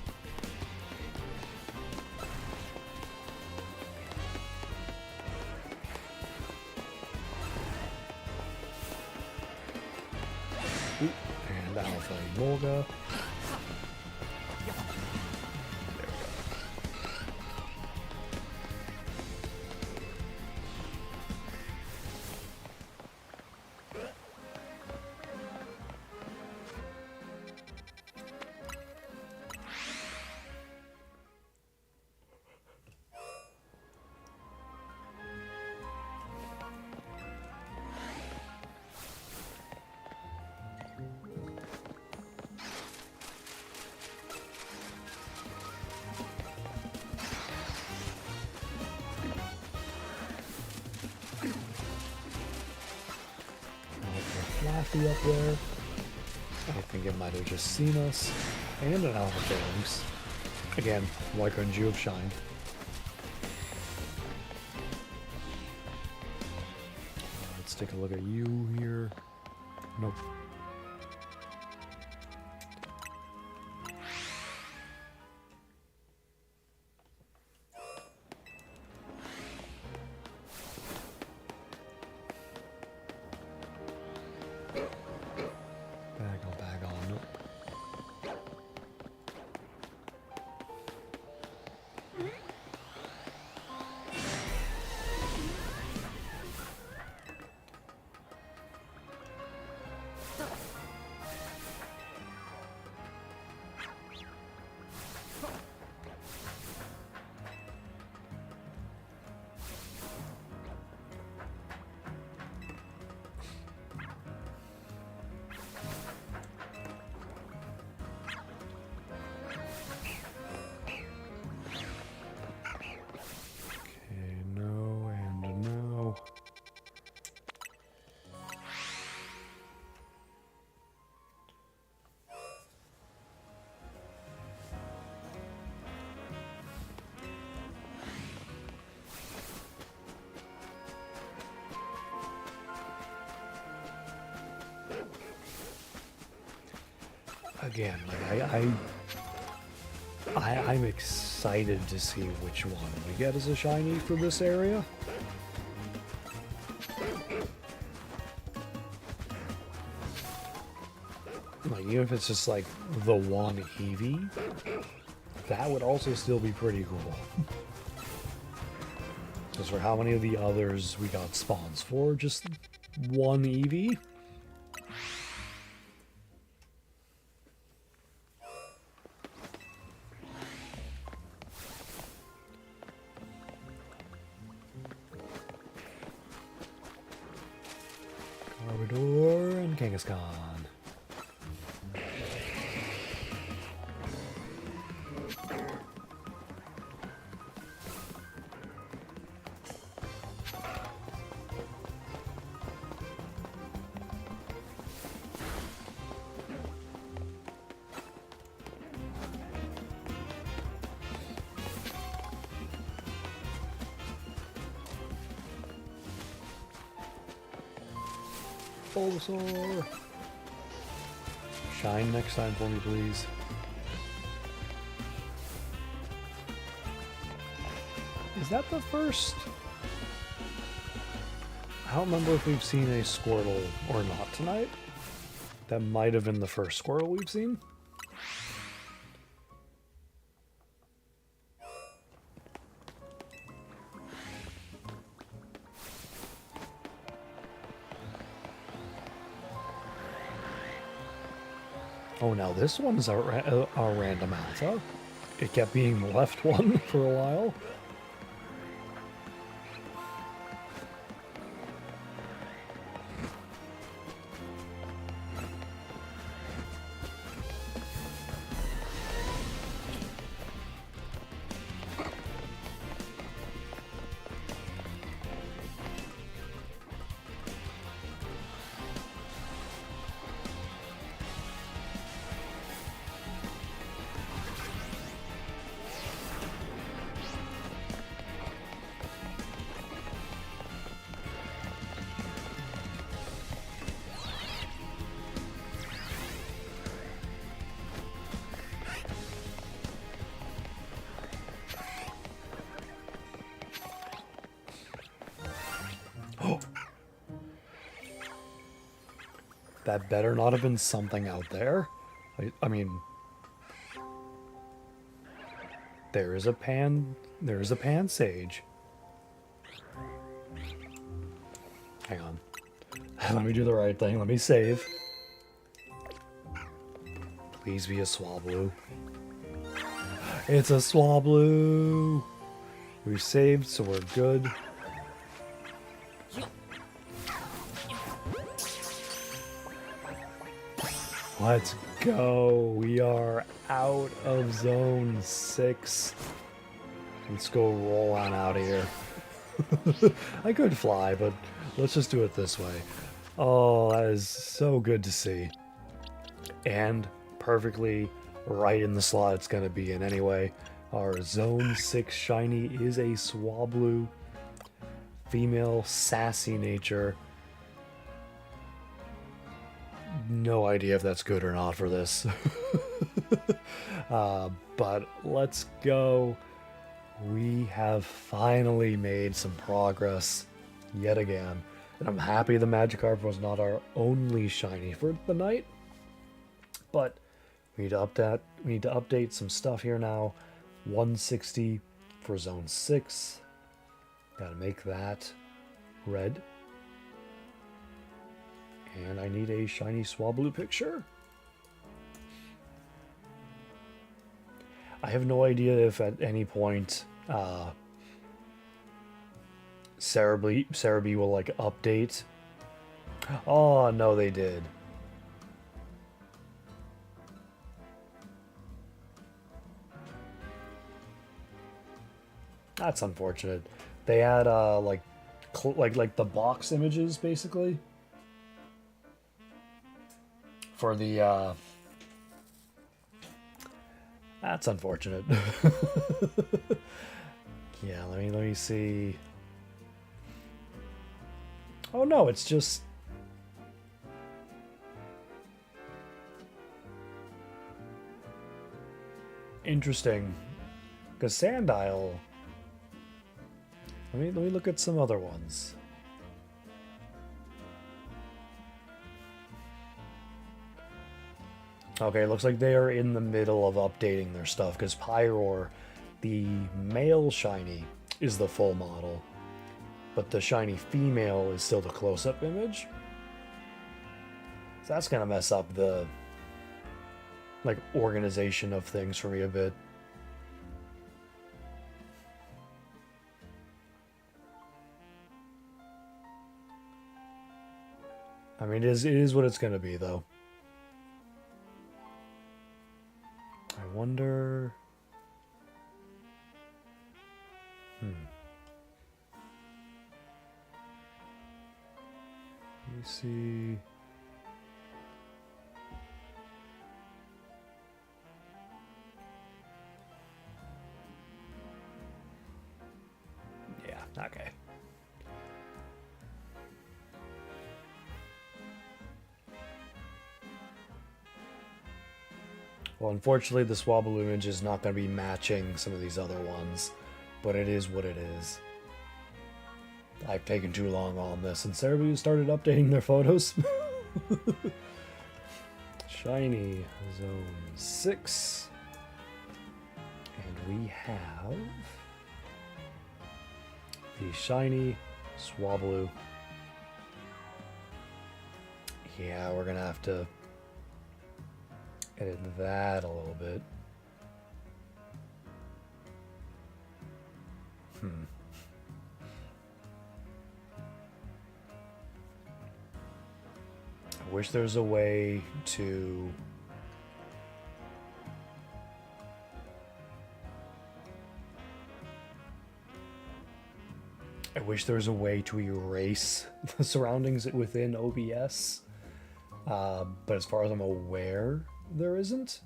Ooh, and Alpha Emolga. be up there. I think it might have just seen us. And an alpha phalanx. Again, why couldn't you have shined? Let's take a look at you here. Nope. Bag on, nope. Again, like I'm excited to see which one we get as a shiny for this area. Like, even if it's just like the one Eevee, that would also still be pretty cool. Because for how many of the others we got spawns for, just one Eevee? Corridor and Kangaskhan. Bulbasaur! Shine next time for me, please. Is that the first? I don't remember if we've seen a Squirtle or not tonight. That might have been the first Squirtle we've seen. Oh, now this one's a random alpha. It kept being the left one for a while. That better not have been something out there. I mean, there is a pan sage. Hang on. Let me do the right thing. Let me save. Please be a Swablu. It's a Swablu. We've saved, so we're good. Let's go. We are out of zone 6. Let's go roll on out of here. I could fly, but let's just do it this way. Oh, that is so good to see. And perfectly right in the slot it's going to be in anyway. Our Zone 6 Shiny is a Swablu, female, sassy nature. No idea if that's good or not for this. But let's go. We have finally made some progress yet again. And I'm happy the Magikarp was not our only shiny for the night. But we need to update some stuff here now. 160 for Zone 6. Gotta make that red. And I need a shiny Swablu picture. I have no idea if at any point Cerebi will like update. Oh no, they did. That's unfortunate. They had like the box images basically for the. That's unfortunate. Yeah, let me see. Oh no, it's just. Interesting. Because Sandile. Let me look at some other ones. Okay, looks like they are in the middle of updating their stuff because Pyroar, the male shiny, is the full model, but the shiny female is still the close-up image. So that's gonna mess up the like organization of things for me a bit. I mean, it is what it's gonna be, though. I wonder. Let me see. Yeah, okay. Well, unfortunately, the Swablu image is not going to be matching some of these other ones, but it is what it is. I've taken too long on this, and Cerebi started updating their photos. Shiny Zone 6. And we have the shiny Swablu. Yeah, we're going to have to edit that a little bit. I wish there was a way to erase the surroundings within OBS, but as far as I'm aware, there isn't.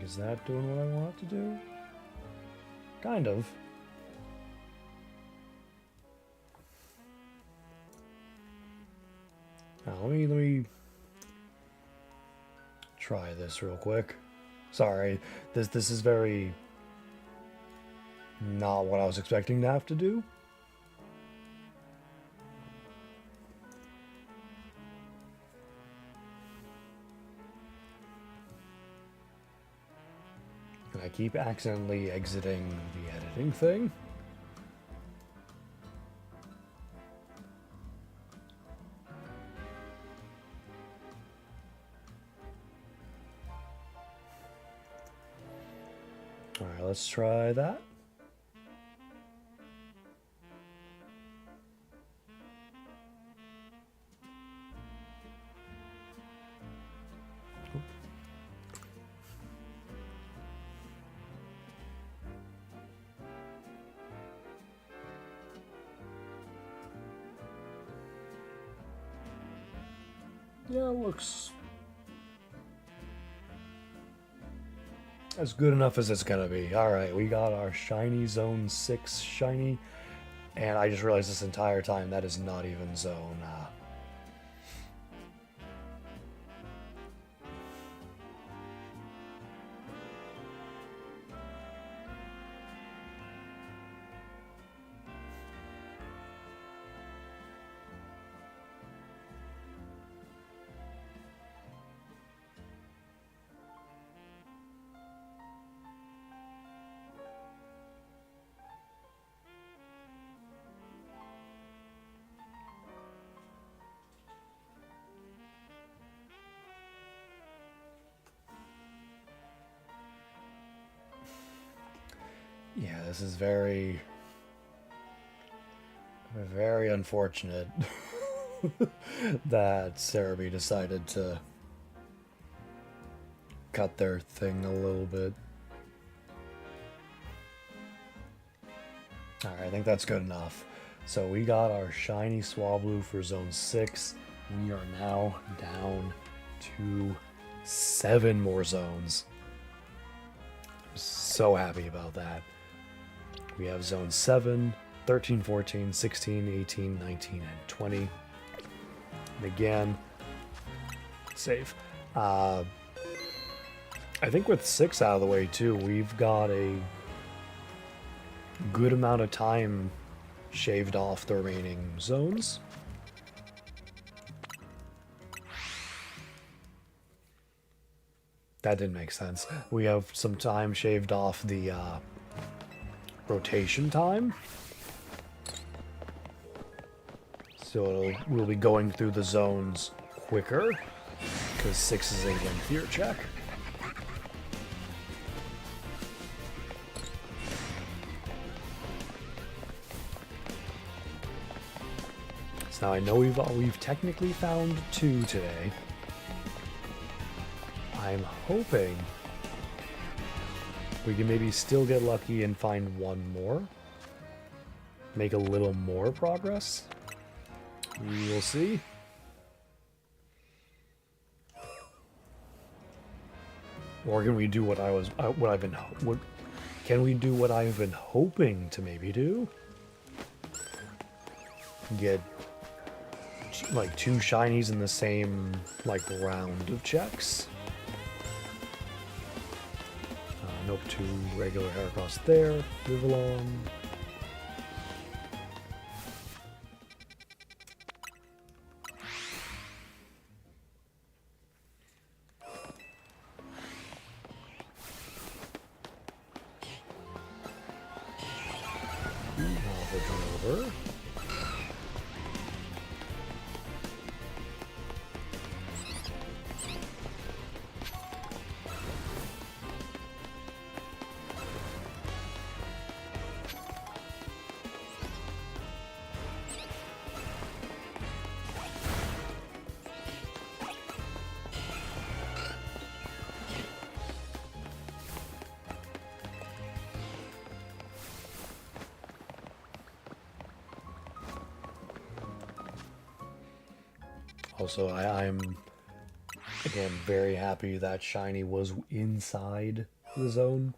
Is that doing what I want it to do? Kind of. Now, let me try this real quick. Sorry, this is very not what I was expecting to have to do. And I keep accidentally exiting the editing thing. Alright, let's try that. Yeah, it looks as good enough as it's gonna be. Alright, we got our Shiny Zone 6 Shiny, and I just realized this entire time that is not even Zone. Yeah, this is very, very unfortunate that Cerebi decided to cut their thing a little bit. Alright, I think that's good enough. So we got our Shiny Swablu for Zone 6. We are now down to 7 more zones. I'm so happy about that. We have Zone 7, 13, 14, 16, 18, 19, and 20. And again, save. I think with 6 out of the way too, we've got a good amount of time shaved off the remaining zones. That didn't make sense. We have some time shaved off the rotation time. So we'll be going through the zones quicker, because 6 is a lengthier check. So now I know we've technically found 2 today. I'm hoping we can maybe still get lucky and find 1 more. Make a little more progress. We will see. Or can we do what can we do what I've been hoping to maybe do? Get like 2 shinies in the same like round of checks. Nope, 2 regular Heracross there. Move along. Over. Also, I'm again very happy that Shiny was inside the zone,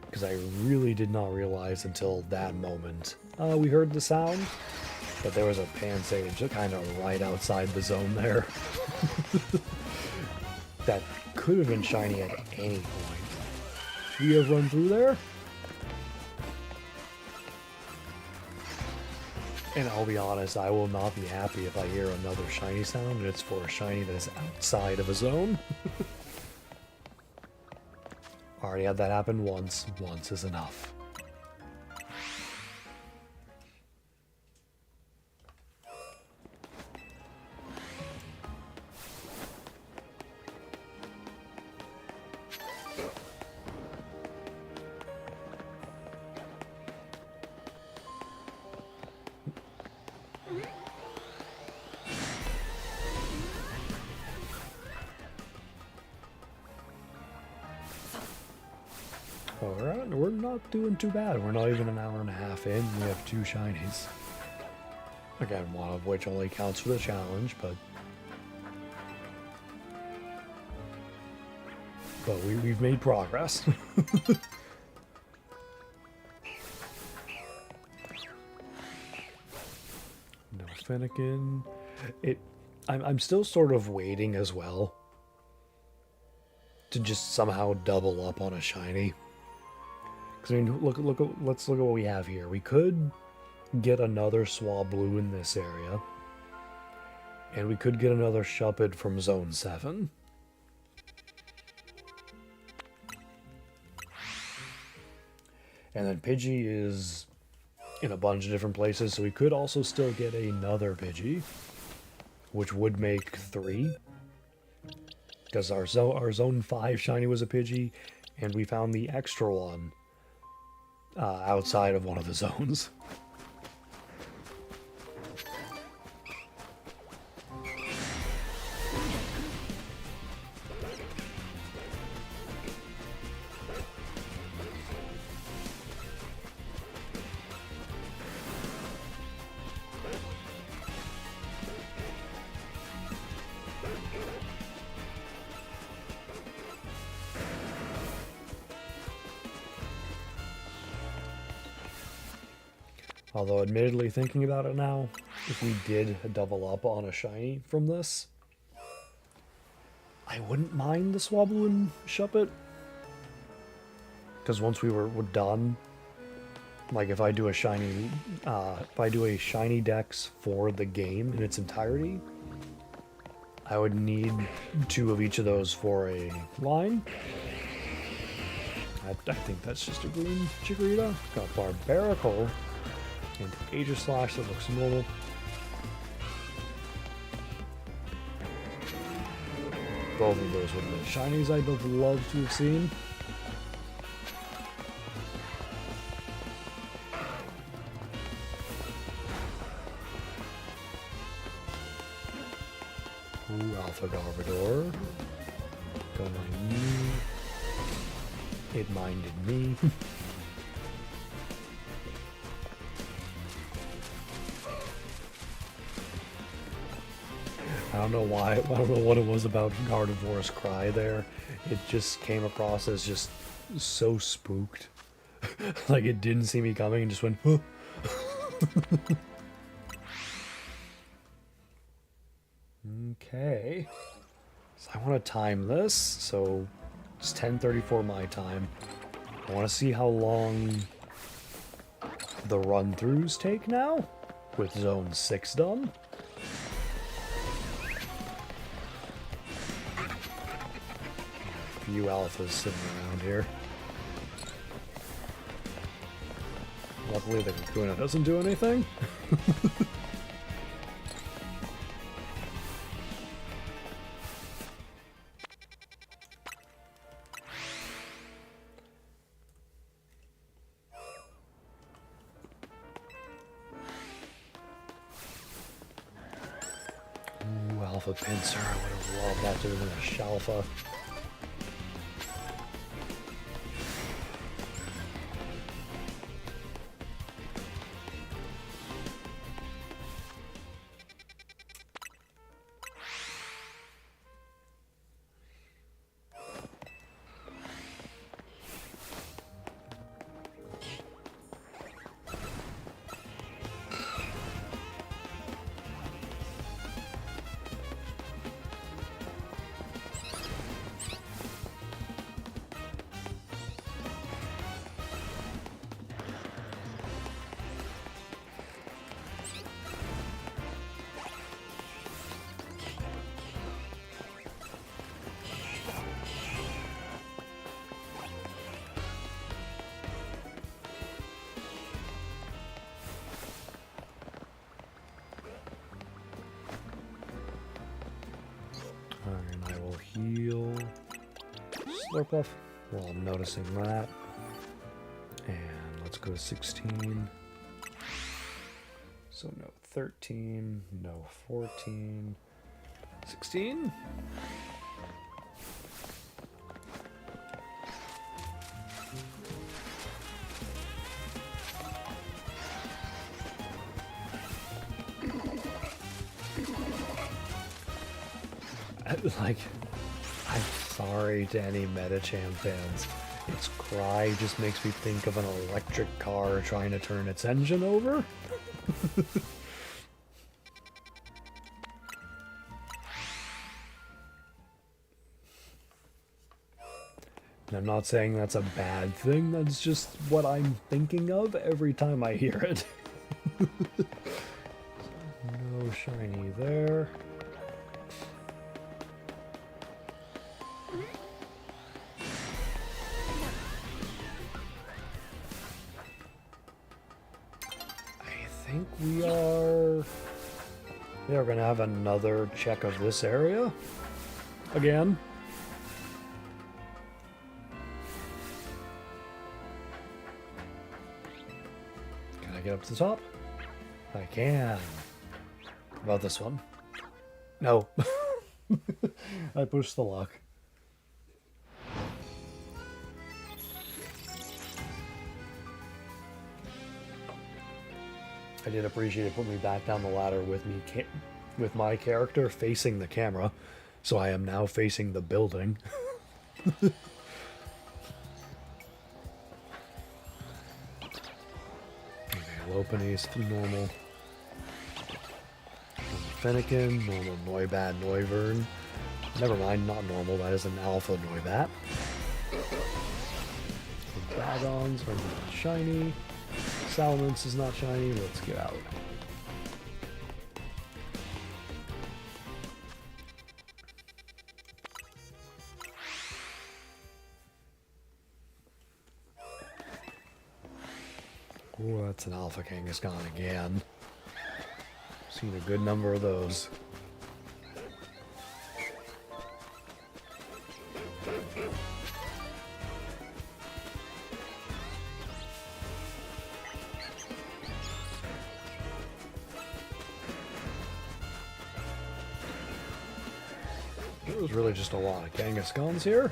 because I really did not realize until that moment. We heard the sound, but there was a Pansage just kind of right outside the zone there. That could have been Shiny at any point. Should we have run through there? And I'll be honest, I will not be happy if I hear another shiny sound and it's for a shiny that is outside of a zone. Already had that happen once. Once is enough. Oh, we're not doing too bad. We're not even an hour and a half in. We have 2 shinies. Again, one of which only counts for the challenge, but we've made progress. No Finnegan. I'm still sort of waiting as well to just somehow double up on a shiny. Because I mean, let's look at what we have here. We could get another Swablu in this area, and we could get another Shuppet from Zone 7. And then Pidgey is in a bunch of different places, so we could also still get another Pidgey, which would make 3. Because our Zone 5 shiny was a Pidgey, and we found the extra one outside of one of the zones. Although, admittedly, thinking about it now, if we did double up on a shiny from this, I wouldn't mind the Swablu and Shuppet. Because once we're done, like if I do a shiny dex for the game in its entirety, I would need 2 of each of those for a line. I think that's just a green Chikorita. Got Barbaracle. And Aegislash that looks normal. Both of those would have been shinies I'd have loved to have seen. Ooh, Alpha Garbodor. Gonna mind you. It minded me. I don't know why. I don't know what it was about Gardevoir's cry there. It just came across as just so spooked. Like it didn't see me coming and just went, huh. Okay. So I want to time this. So it's 10:34 my time. I want to see how long the run-throughs take now with Zone 6 done. Few alphas sitting around here. Luckily the Kakuna doesn't do anything. Ooh, Alpha Pinsir. I would have loved that to have been a Shalfa. And I will heal Slurpuff while I'm noticing that. And let's go to 16. So no 13, no 14, 16. Like, I'm sorry to any Metacham fans. Its cry just makes me think of an electric car trying to turn its engine over. And I'm not saying that's a bad thing, that's just what I'm thinking of every time I hear it. No shiny there. I think we are going to have another check of this area again. Can I get up to the top? I can. How about this one? No. I pushed the luck. I did appreciate it putting me back down the ladder with my character facing the camera, so I am now facing the building. Okay, Lopunny's normal. Fennekin, normal Noibat, Noivern. Never mind, not normal, that is an alpha Noibat. Dragons are not shiny. Salamence is not shiny, let's get out. Ooh, that's an Alpha Kangaskhan again. Seen a good number of those. There was really just a lot of Kangaskhan's here.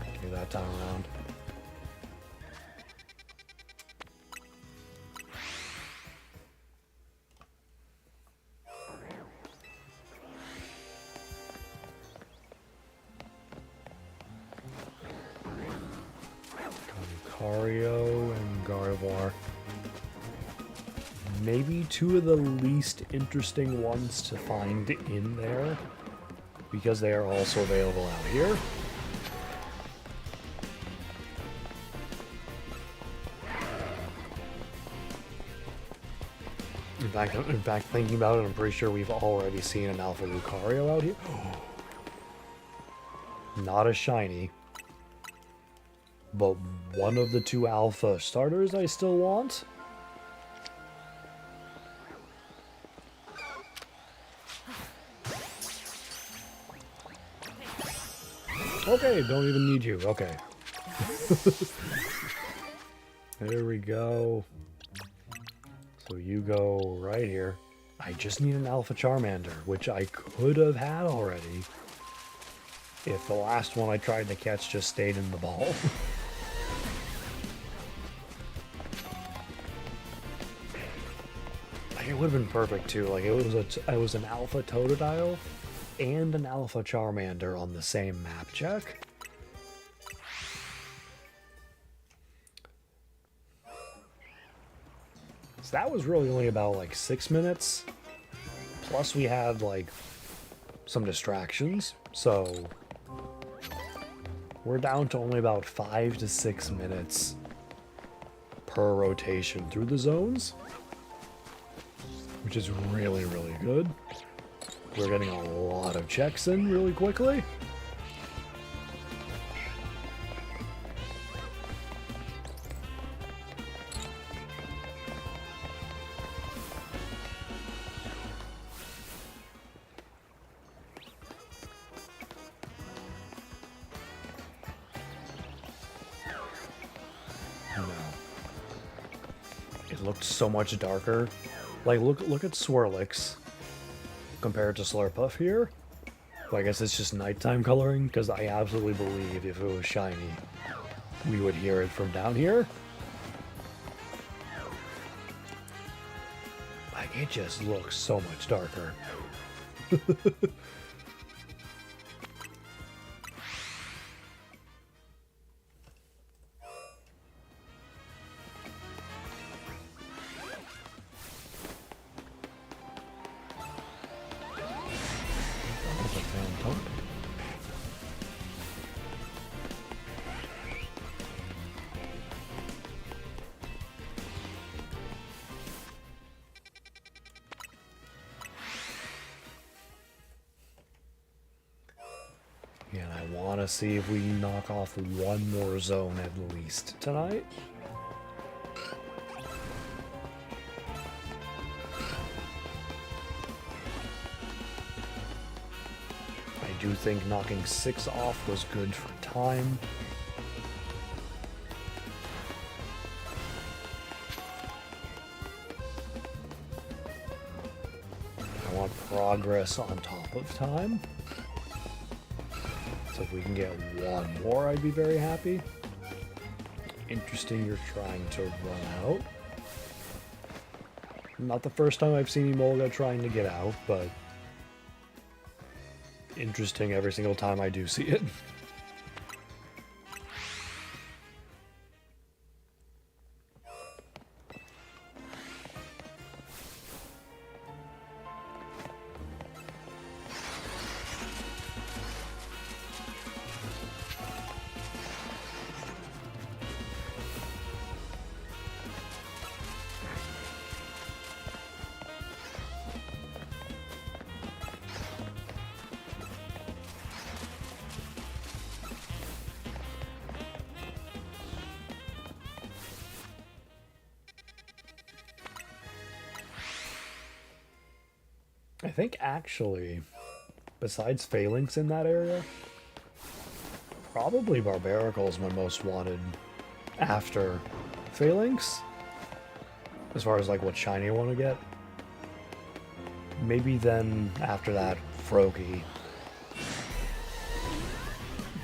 Okay, that time around. Lucario and Gardevoir. Maybe two of the least interesting ones to find in there, because they are also available out here. In fact, thinking about it, I'm pretty sure we've already seen an Alpha Lucario out here. Not a shiny, but one of the two Alpha starters I still want. Okay, don't even need you. Okay. There we go. So you go right here. I just need an Alpha Charmander, which I could have had already if the last one I tried to catch just stayed in the ball. Like, it would have been perfect too. Like, it was an Alpha Totodile and an Alpha Charmander on the same map check. So that was really only about like 6 minutes. Plus we had like some distractions. So we're down to only about 5 to 6 minutes per rotation through the zones, which is really, really good. We're getting a lot of checks in really quickly. It looked so much darker. Like, look at Swirlix compared to Slurpuff here. Well, I guess it's just nighttime coloring, because I absolutely believe if it was shiny, we would hear it from down here. Like, it just looks so much darker. That's a phantom. And I want to see if we can knock off one more zone at least tonight. I do think knocking 6 off was good for time. I want progress on top of time. So if we can get one more, I'd be very happy. Interesting you're trying to run out. Not the first time I've seen Emolga trying to get out, but interesting every single time I do see it. I think actually, besides Phalanx in that area, probably Barbarical is my most wanted after Phalanx. As far as like what shiny I want to get. Maybe then after that, Froakie.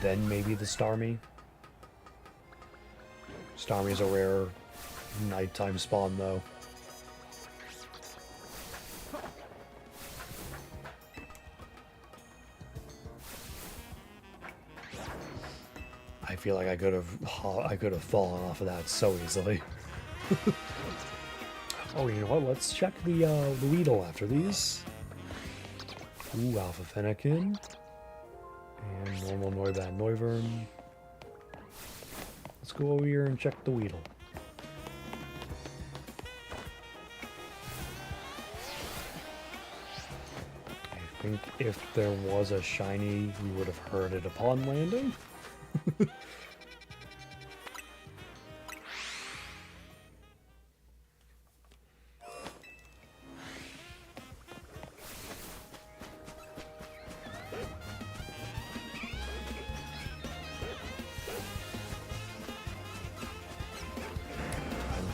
Then maybe the Starmie. Starmie's a rare nighttime spawn though. I feel like I could have fallen off of that so easily. Oh, you know what? Let's check the Weedle after these. Ooh, Alpha Fennekin. And normal Noibat Noivern. Let's go over here and check the Weedle. I think if there was a shiny, we would have heard it upon landing.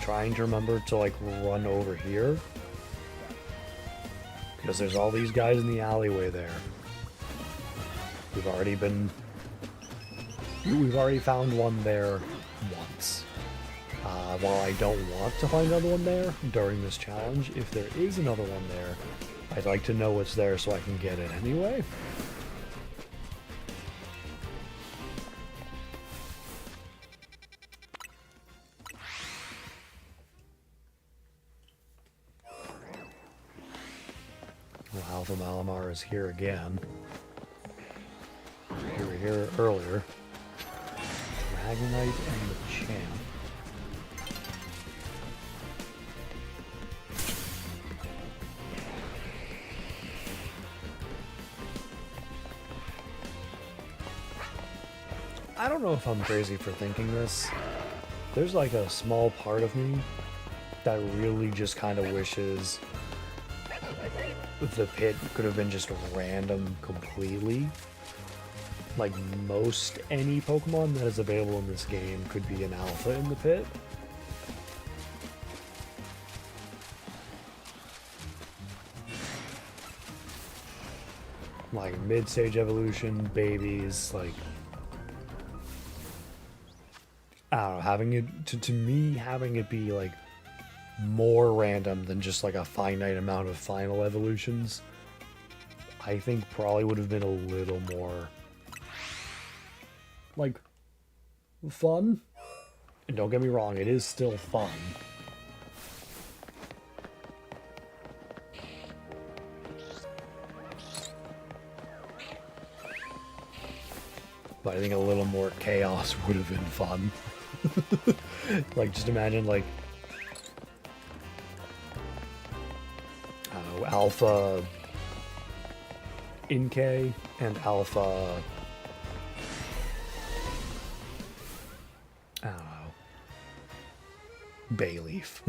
Trying to remember to like run over here because there's all these guys in the alleyway there. We've already found one there once. While I don't want to find another one there during this challenge, if there is another one there, I'd like to know what's there so I can get it anyway. Alpha Malamar is here again. We were here earlier. Dragonite and the Champ. I don't know if I'm crazy for thinking this. There's like a small part of me that really just kind of wishes the pit could have been just random completely. Like most any Pokemon that is available in this game could be an alpha in the pit. Like mid-stage evolution, babies, like I don't know, having it to me having it be like more random than just like a finite amount of final evolutions, I think probably would have been a little more like fun. And don't get me wrong, it is still fun. But I think a little more chaos would have been fun. Like, just imagine, like, I don't know, Alpha Inkay and Alpha, I don't know, Bayleaf.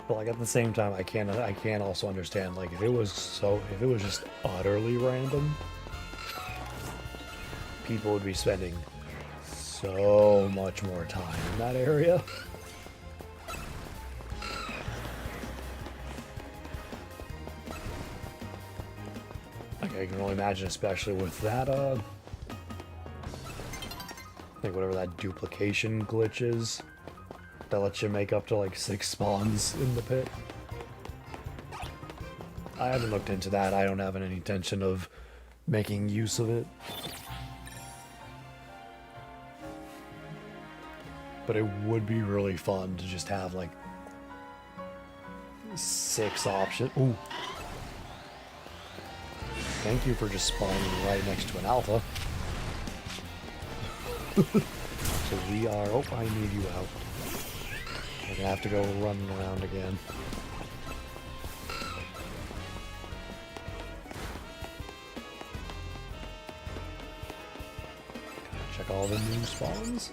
But like at the same time, I can't also understand, like, if it was just utterly random, people would be spending so much more time in that area. Like, I can only imagine, especially with that I think whatever that duplication glitch is that lets you make up to like 6 spawns in the pit. I haven't looked into that. I don't have any intention of making use of it. But it would be really fun to just have like 6 options. Ooh. Thank you for just spawning right next to an alpha. So we are... Oh, I need you out. I'm gonna have to go running around again. Check all the new spawns.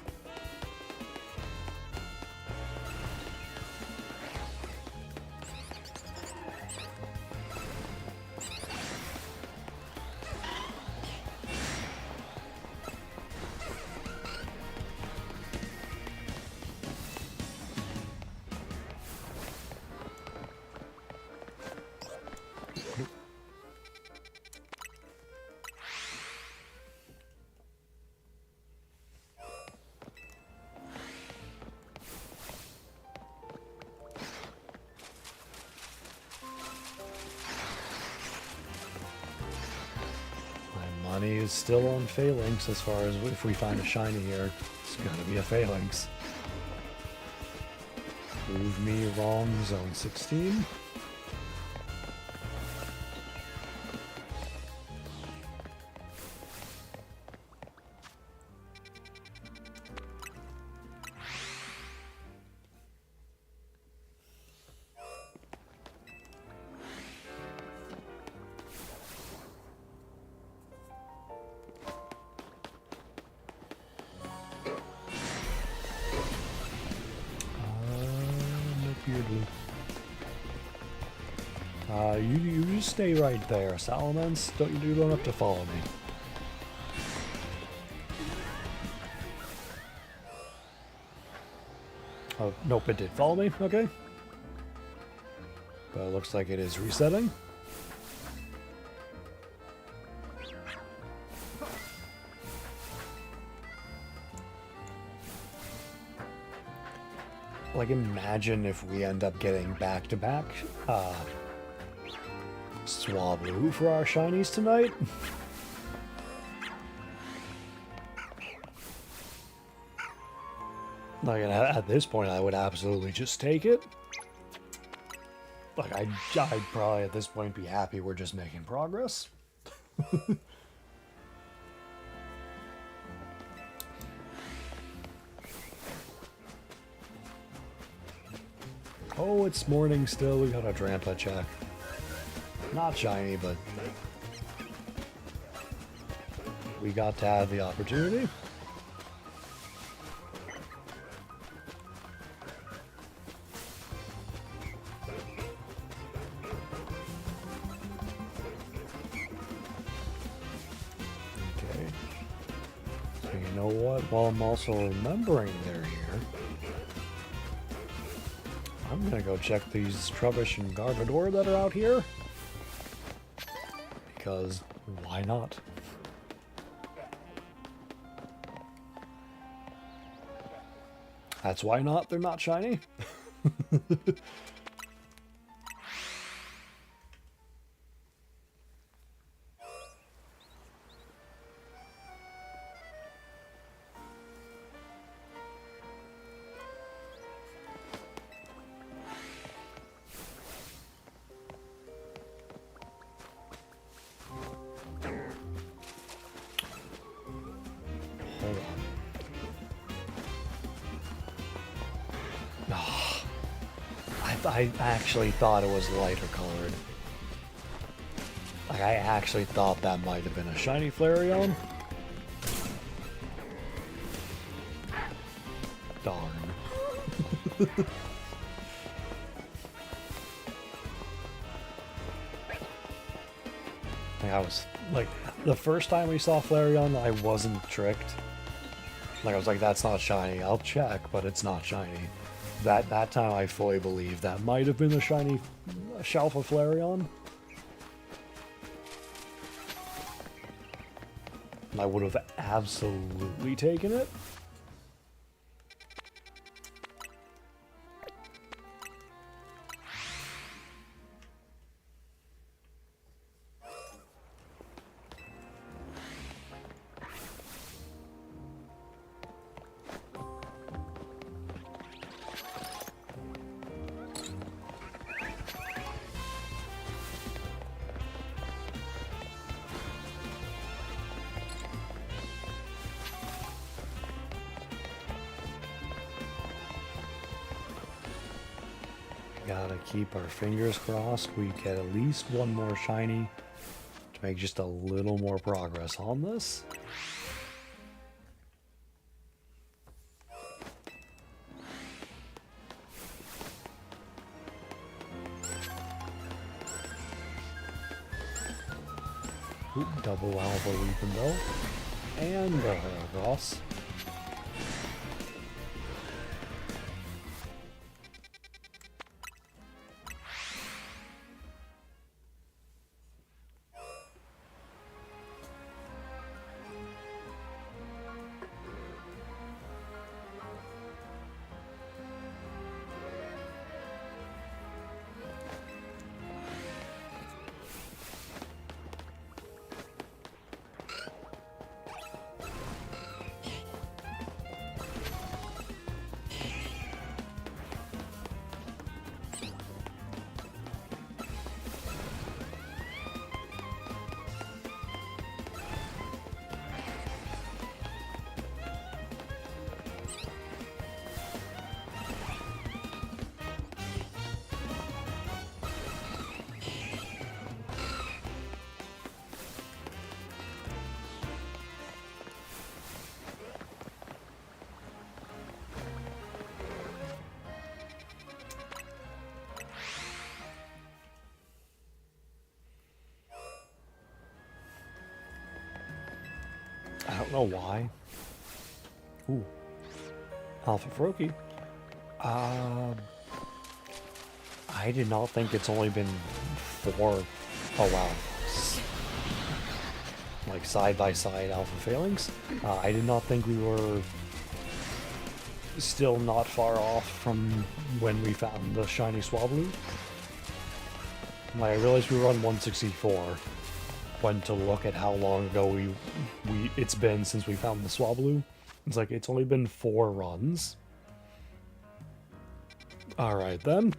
Money is still on phalanx as far as if we find a shiny here. It's gonna be a phalanx. Prove me wrong, zone 16. You just stay right there, Salamence. You don't have to follow me. Oh, nope, it did follow me. Okay. But it looks like it is resetting. Like, imagine if we end up getting back-to-back Swablu for our shinies tonight. Like, at this point, I would absolutely just take it. Like, I'd probably at this point be happy we're just making progress. Oh, it's morning still. We got a Drampa check. Not shiny, but we got to have the opportunity. know what? While I'm also remembering they're here, I'm gonna go check these Trubbish and Gargador that are out here. Because why not? That's why not. They're not shiny. Hold on. Oh, I actually thought it was lighter colored. Like, I actually thought that might have been a shiny Flareon. Darn. Like, I was like, the first time we saw Flareon, I wasn't tricked. Like, I was like, that's not shiny. I'll check, but it's not shiny. That time I fully believed that might have been a shiny Shalfa Flareon. And I would have absolutely taken it. Gotta keep our fingers crossed we get at least one more shiny to make just a little more progress on this. Ooh, double Alpha Weeping Bell and Heracross. I don't know why. Ooh. Alpha Froakie. I did not think it's only been 4. Oh wow. Like side-by-side Alpha Failings. I did not think we were still not far off from when we found the shiny Swablu. Like, I realized we were on 164. When to look at how long ago it's been since we found the Swablu. It's like, it's only been 4 runs. Alright then.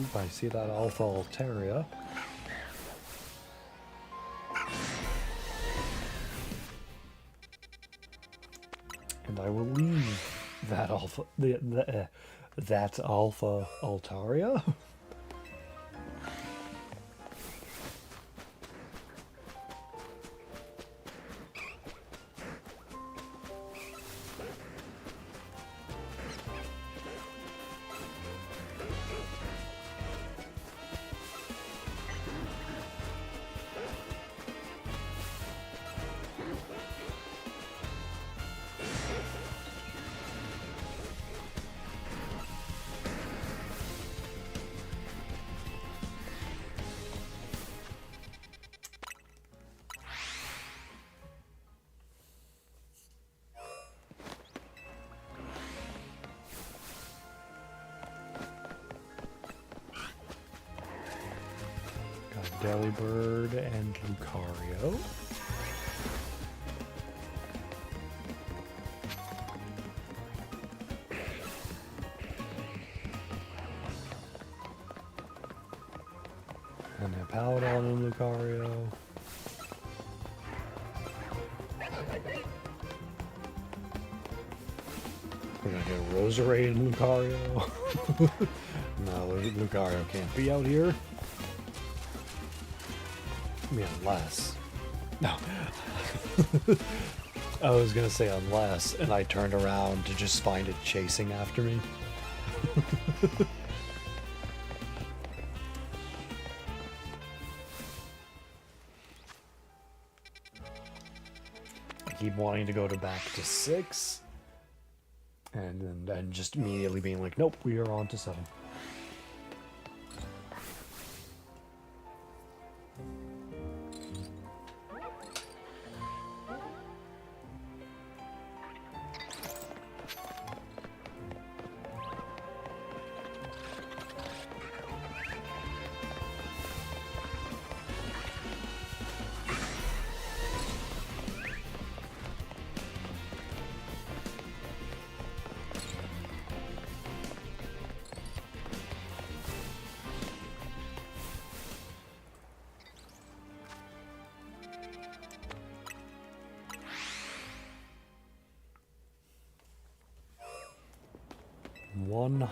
Oop, I see that Alpha Altaria. And I will leave that that Alpha Altaria. Delibird and Lucario. And a Paladin and Lucario. We're gonna get a Roserade and Lucario. No, Lucario can't be out here. I mean, unless. No. I was gonna say unless, and I turned around to just find it chasing after me. I keep wanting to go to back to 6, and then just immediately being like, nope, we are on to 7.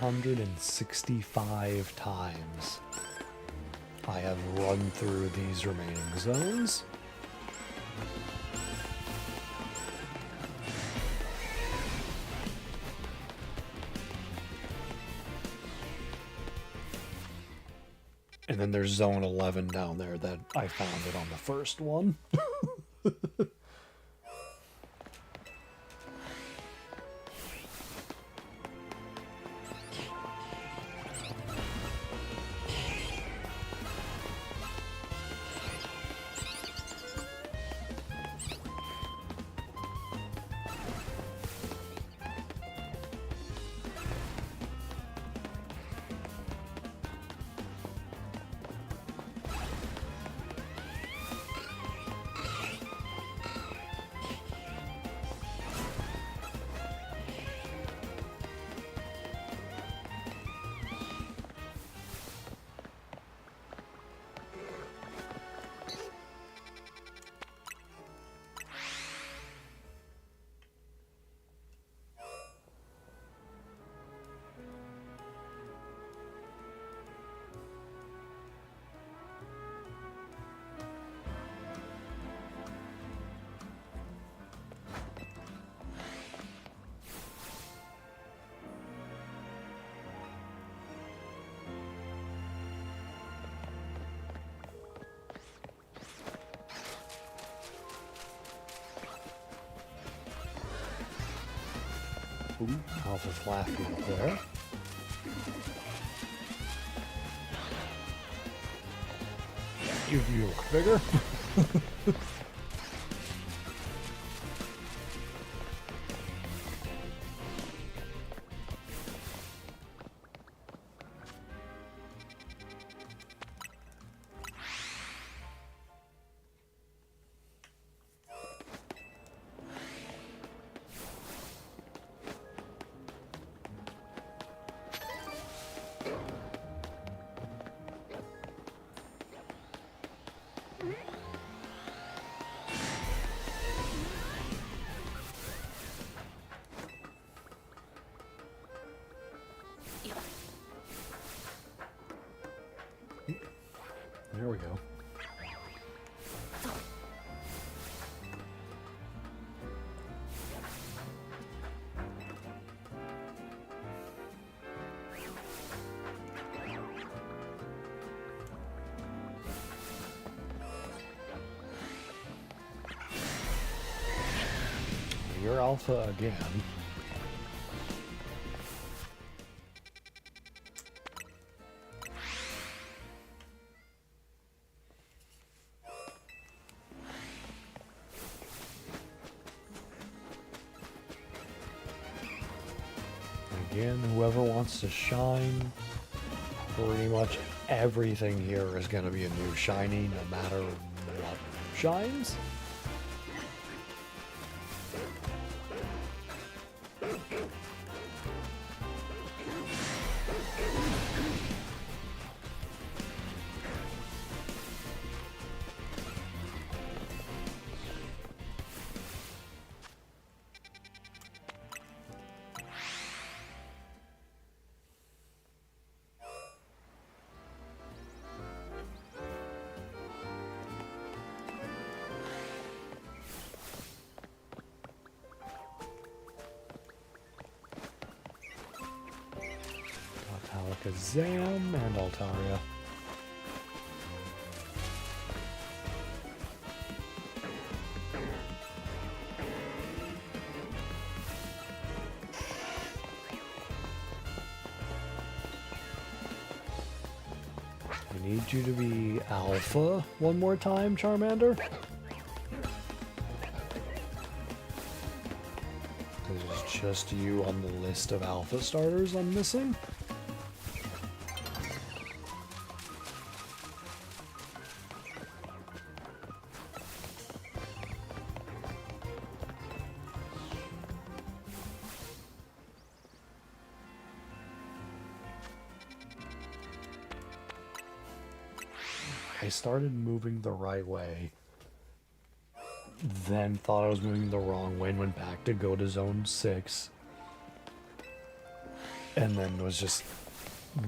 165 times I have run through these remaining zones. And then there's zone 11 down there that I found it on the first one. Ooh, Alpha Flaffy up there. You look bigger. you're alpha again. Again, whoever wants to shine, pretty much everything here is going to be a new shiny, no matter what shines. Alakazam and Altaria. I need you to be alpha one more time, Charmander. There's just you on the list of alpha starters I'm missing. I started moving the right way, then thought I was moving the wrong way and went back to go to zone 6. And then was just,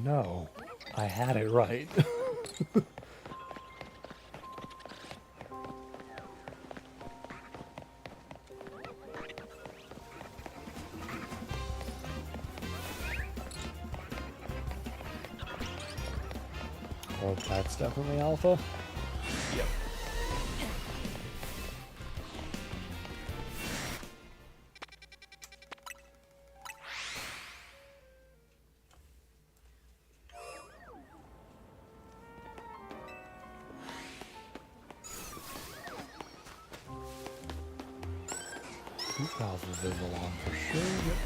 no, I had it right. Oh, that's definitely alpha. Yep. Alpha Vivillon for sure. Yep.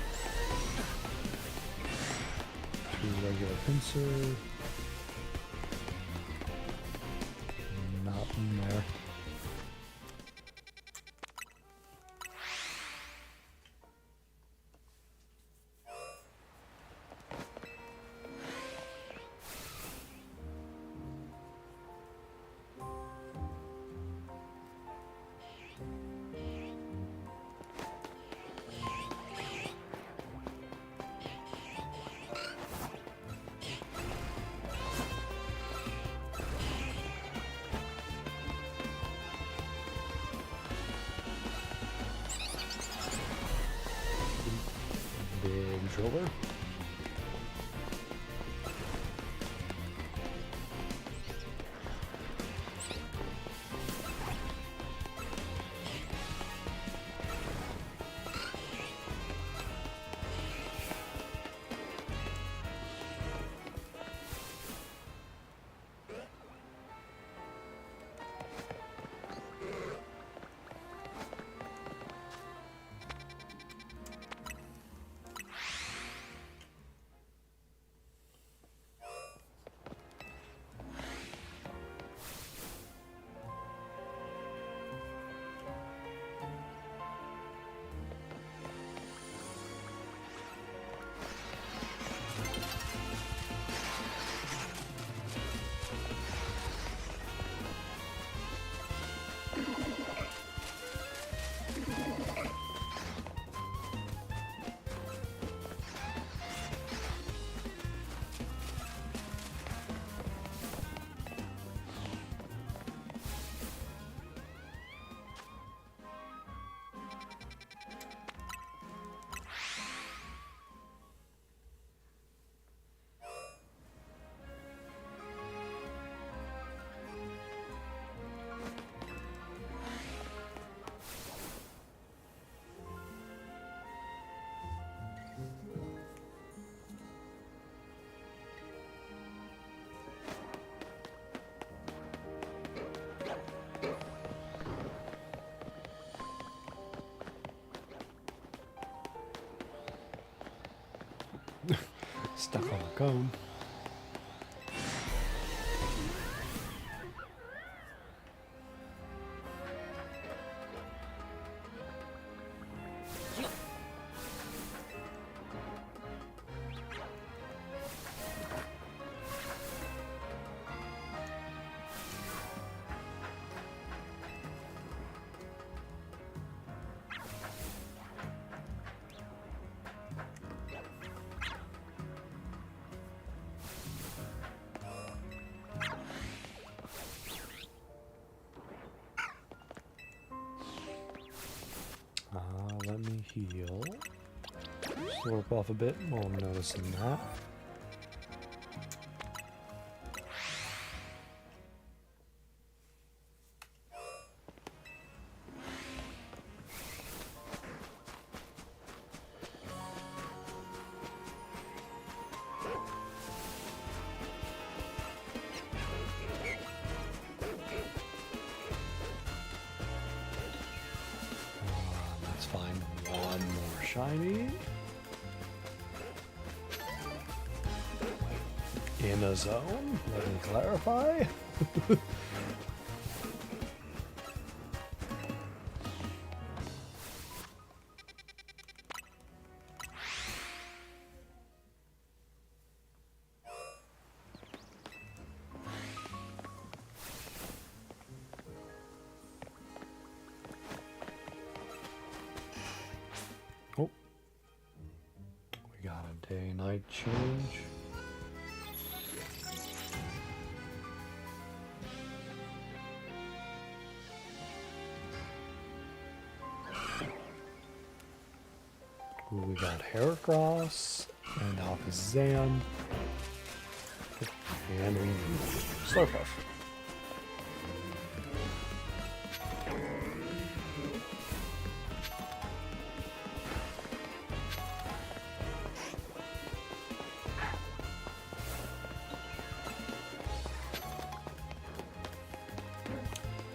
2 regular pincer. Nothing there. Big driller. Stuck on the cone. Let me heal. Slurp off a bit while I'm noticing that. Find one more shiny in a zone. Let me clarify. Oh, we got a day-night change. Ooh, we got Heracross and Alakazam and Slurpuff.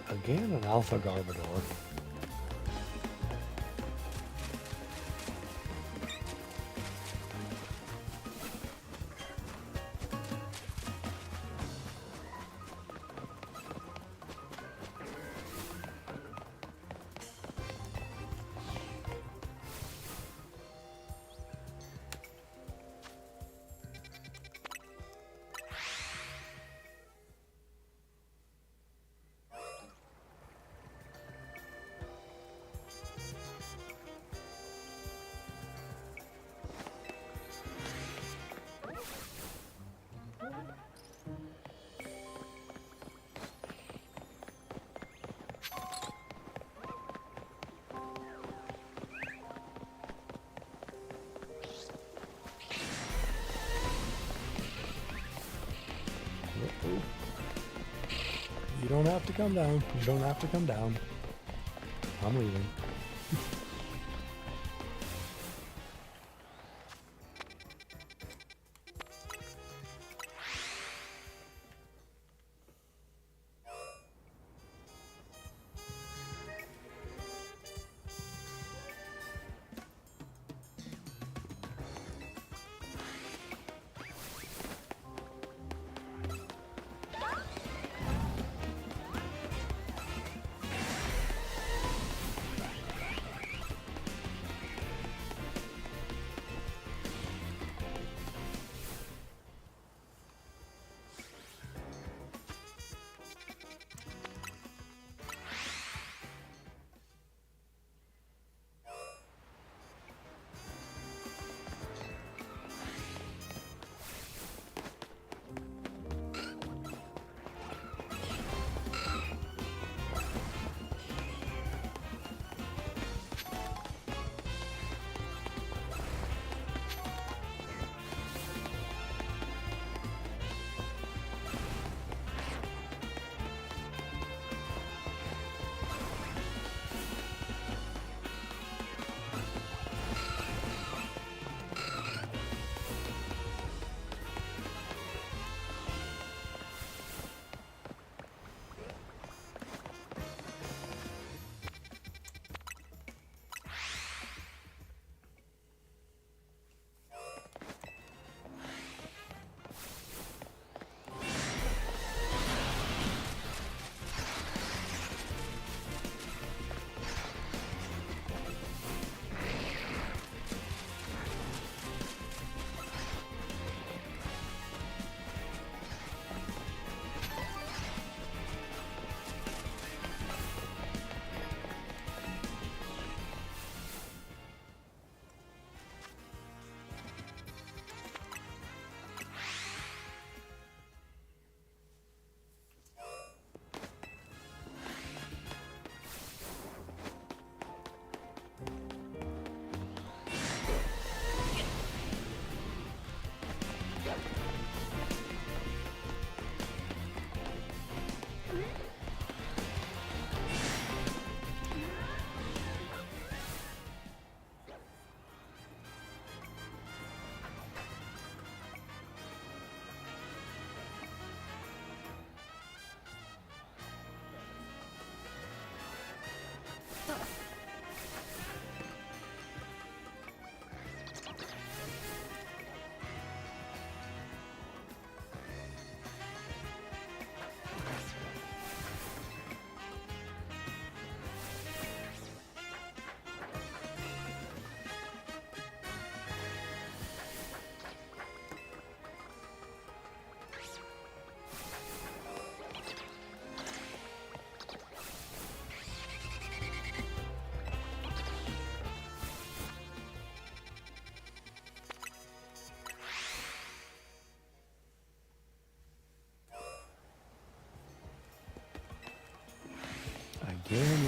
Again, an Alpha Garbodor. You don't have to come down. You don't have to come down. I'm leaving.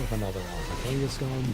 with another Alpha Kangaskhan.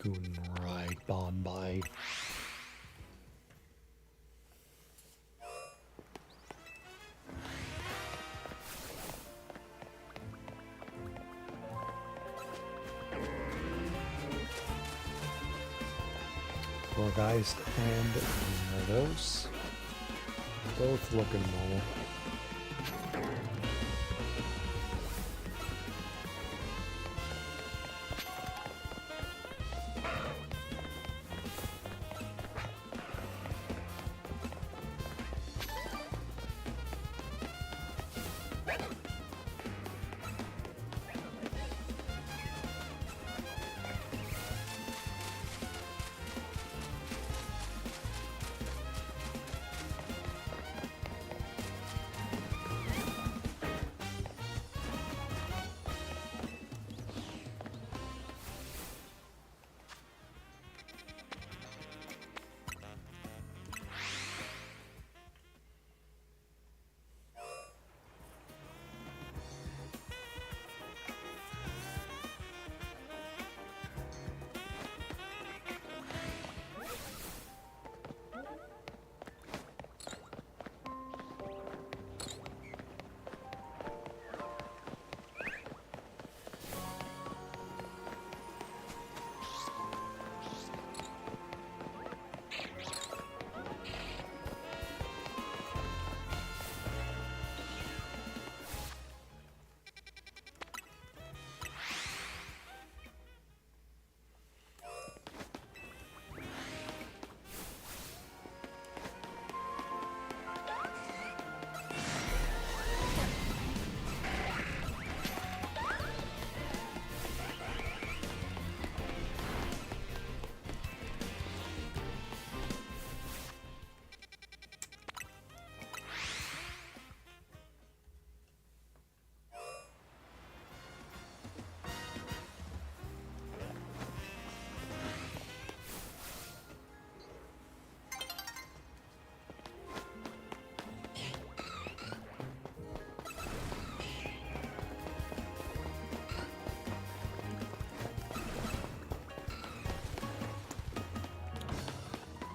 Scooting right on by. Vorgeist and Gyarados, both looking normal.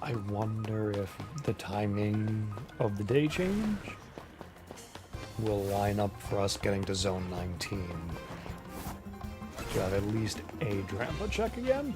I wonder if the timing of the day change will line up for us getting to Zone 19. To have at least a Drampa check again?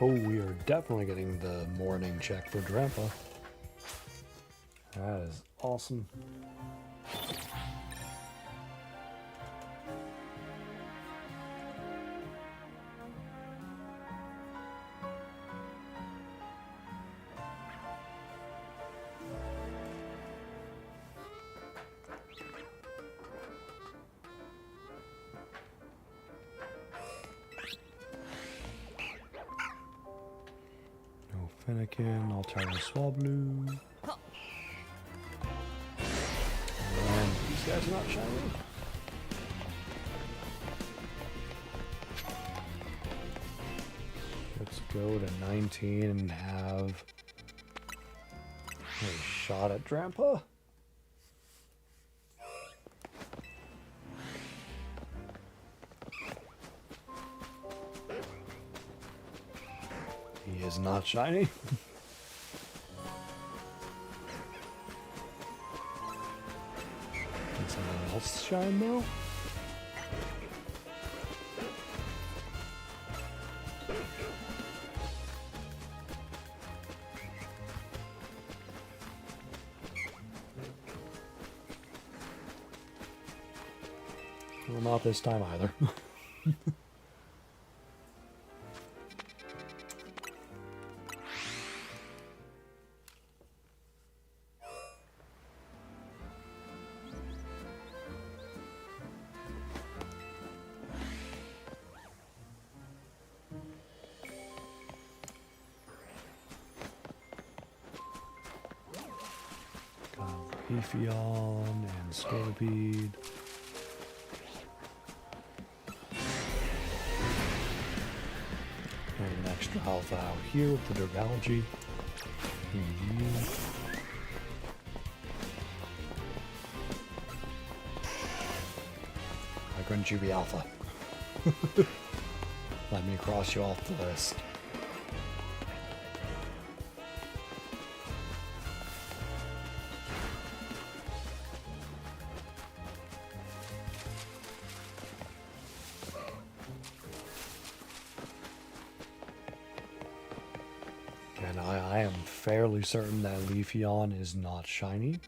Oh, we are definitely getting the morning check for Grandpa. That is awesome. No Fennekin, I'll try to Swablu. And these guys are not shiny. Let's go to 19 and have a shot at Grandpa. He is not shiny. Can someone else shine now? Well, not this time either. Leafeon and Scorpede. And an extra alpha out here with the Dergology. Why couldn't you be alpha? Let me cross you off the list. And I am fairly certain that Leafeon is not shiny.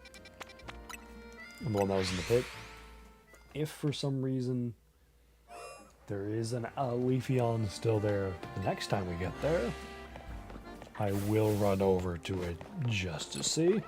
The one that was in the pit. If for some reason there is a Leafeon still there the next time we get there, I will run over to it just to see.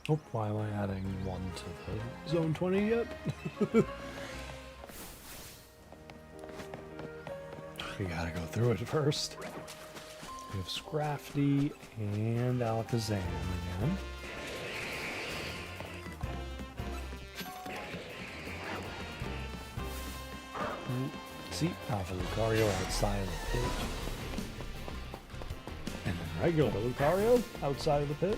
Oh, why am I adding one to the zone 20 yet? We gotta go through it first. We have Scrafty and Alakazam again. See, Alpha Lucario outside of the pit. And then regular Lucario outside of the pit.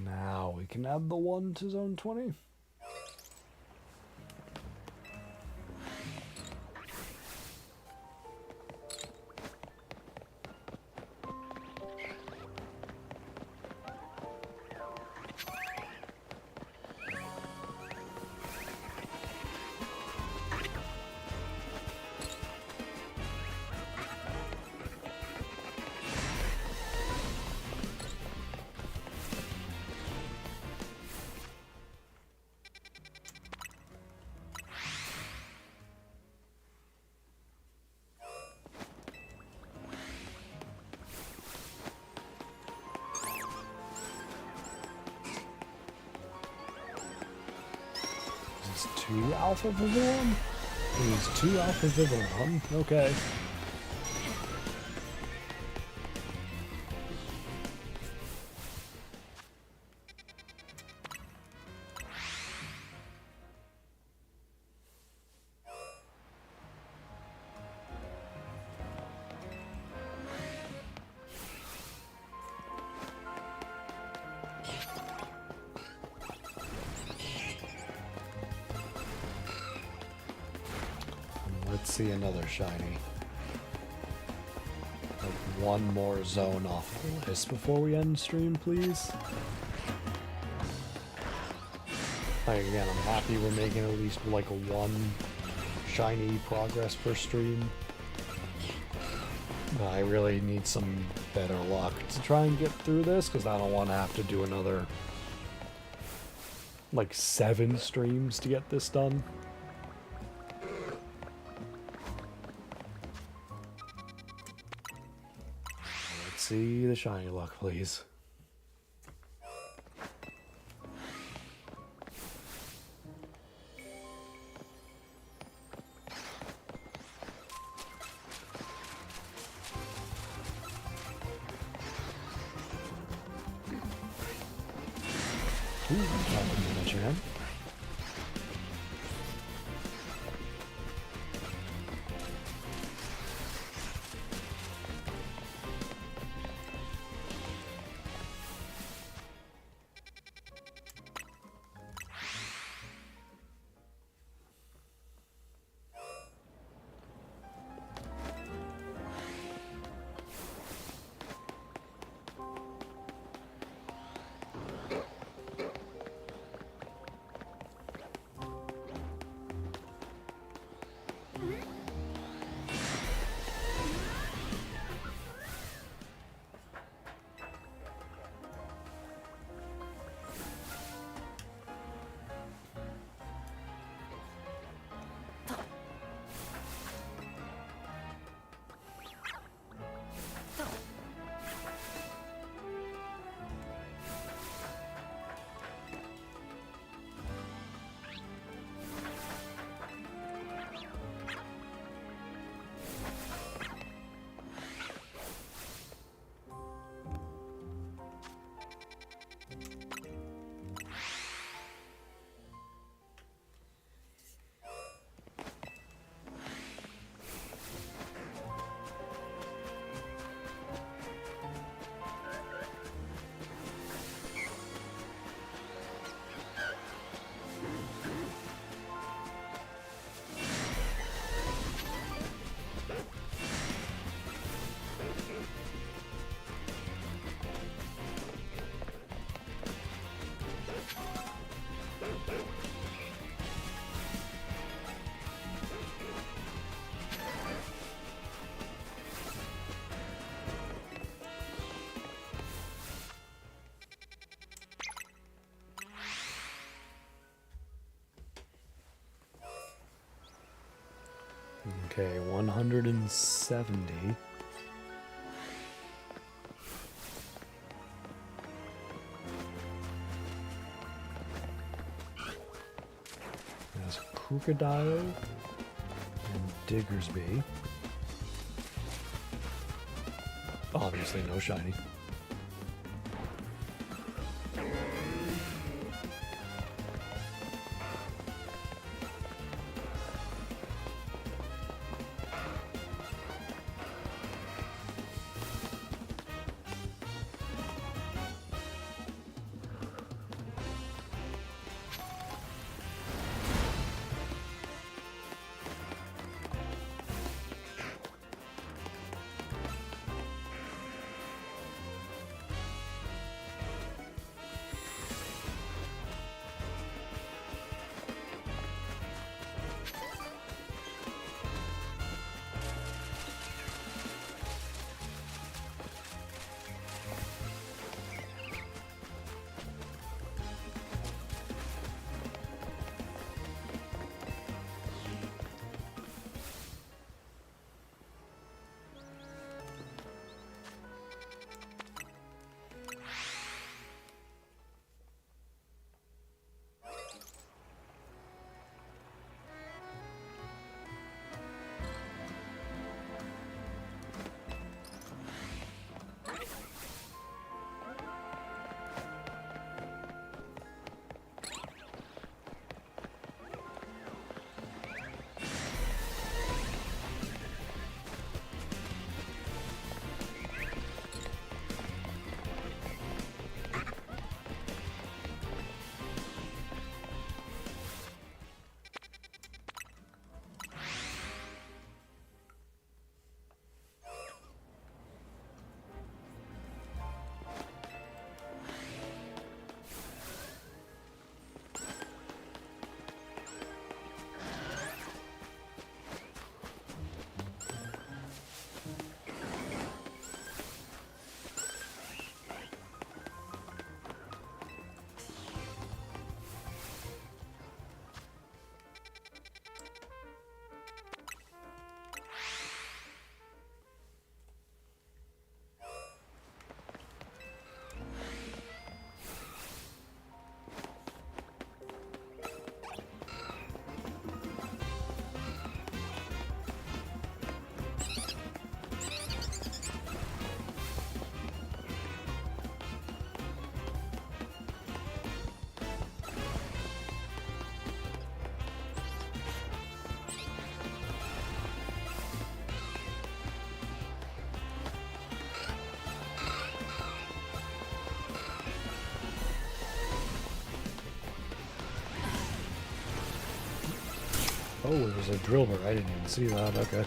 Now we can add the one to zone 20. Two Alpha Vivillon? He's two Alpha Vivillon. Okay. Let's see another shiny. Like one more zone off the list before we end stream, please. Like again, I'm happy we're making at least like a one shiny progress per stream. But I really need some better luck to try and get through this, because I don't want to have to do another like 7 streams to get this done. See the shiny luck, please. Ooh, nothing in the jam. Okay, 170. There's Crocodile and Diggersby. Obviously no shiny. Oh, it was a driller. I didn't even see that. Okay.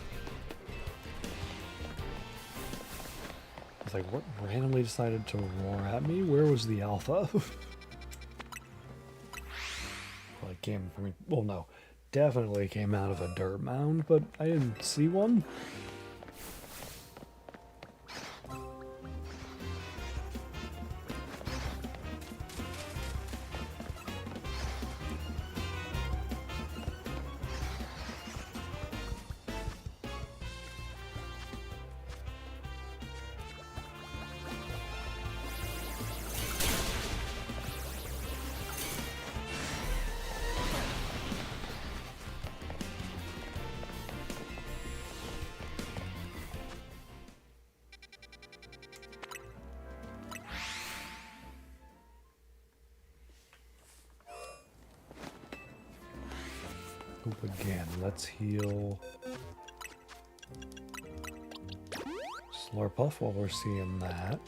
I was like, what randomly decided to roar at me? Where was the alpha? Well, it came from... Well, no. Definitely came out of a dirt mound, but I didn't see one. Again, let's heal Slurpuff while we're seeing that.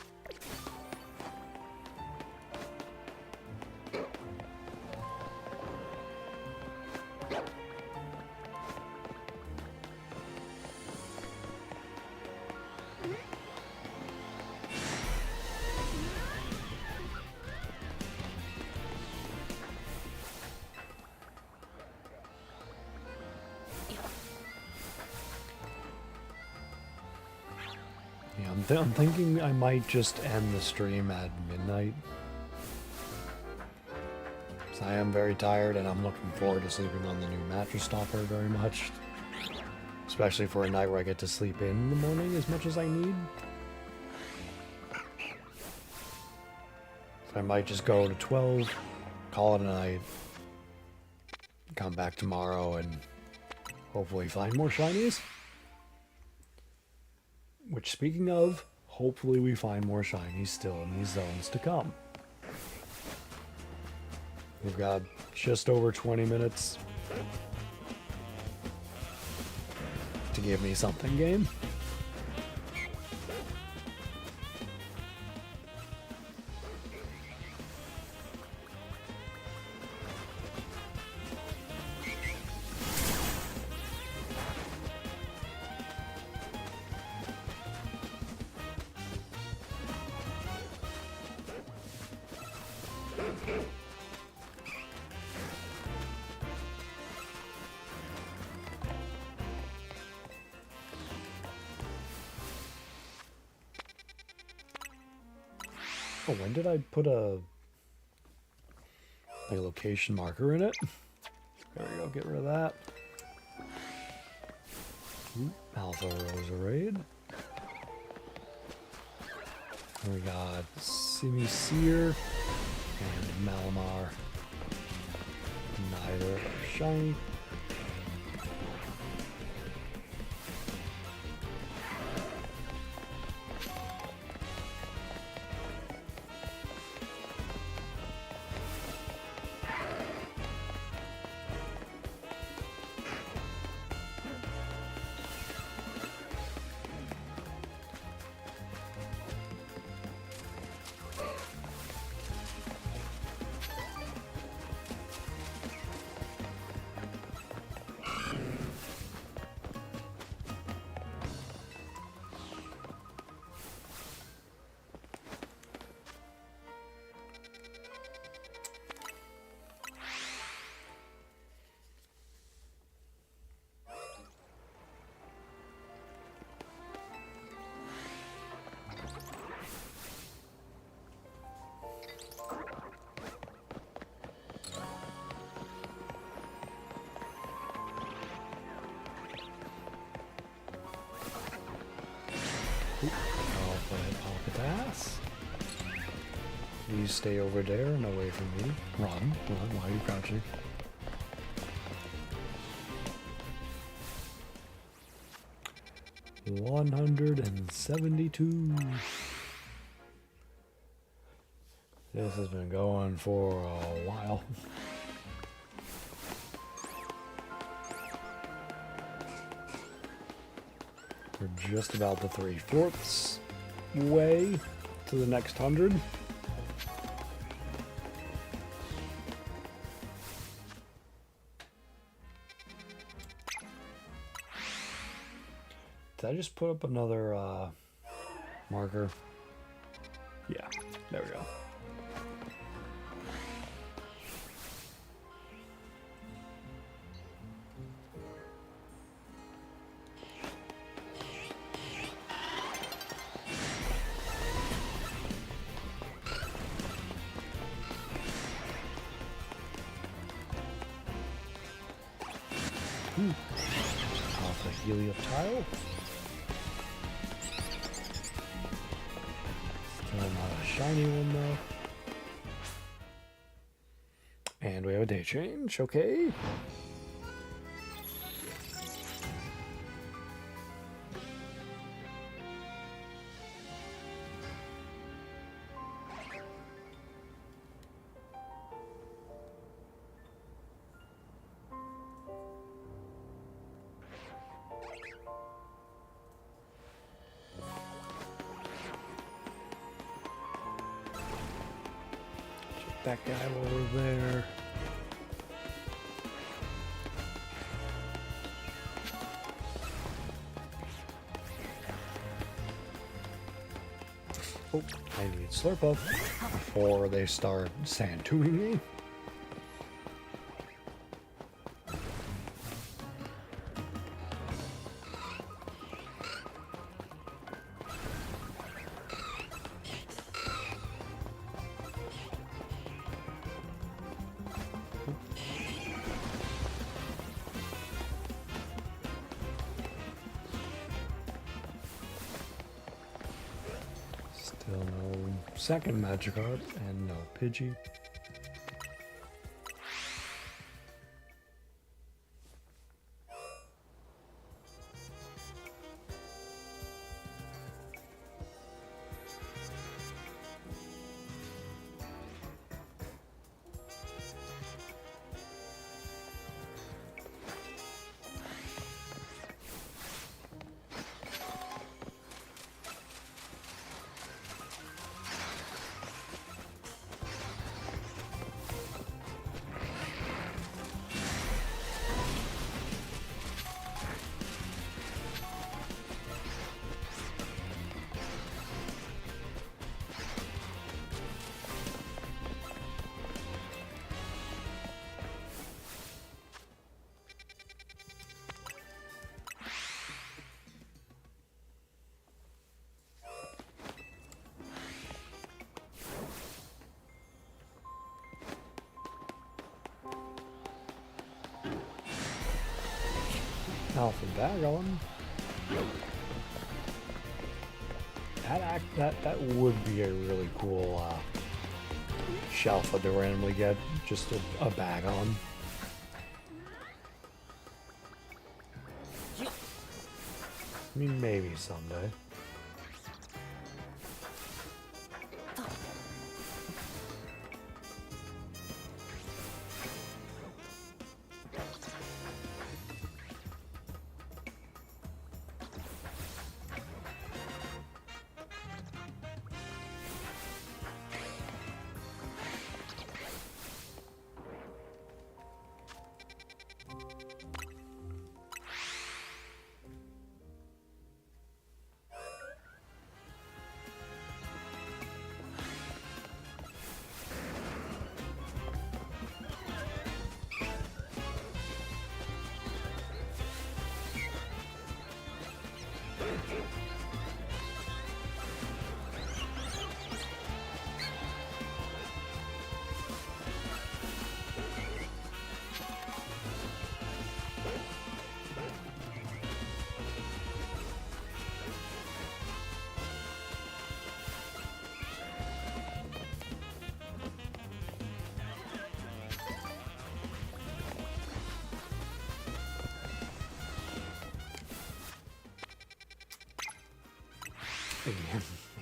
I'm thinking I might just end the stream at midnight. So I am very tired and I'm looking forward to sleeping on the new mattress topper very much. Especially for a night where I get to sleep in the morning as much as I need. So I might just go to 12, call it a night, come back tomorrow and hopefully find more shinies. Which, speaking of, hopefully we find more shinies still in these zones to come. We've got just over 20 minutes to give me something, game. Oh, when did I put a location marker in it? There we go, get rid of that. Ooh, Alpha Roserade. We got Simi Seer and Malamar. Neither are shiny. You stay over there and away from me. Run, why are you crouching? $172. This has been going for a while. We're just about the 3/4 way to the next 100. Did I just put up another marker? Yeah, there we go. Off the helioptile. Still not a shiny one though. And we have a day change, okay. That guy over there. Oh, I need Slurp up before they start sand-tubing me. second Magikarp, and no Pidgey. Alpha Bagon. That would be a really cool Shalfa to randomly get just a Bagon. I mean, maybe someday.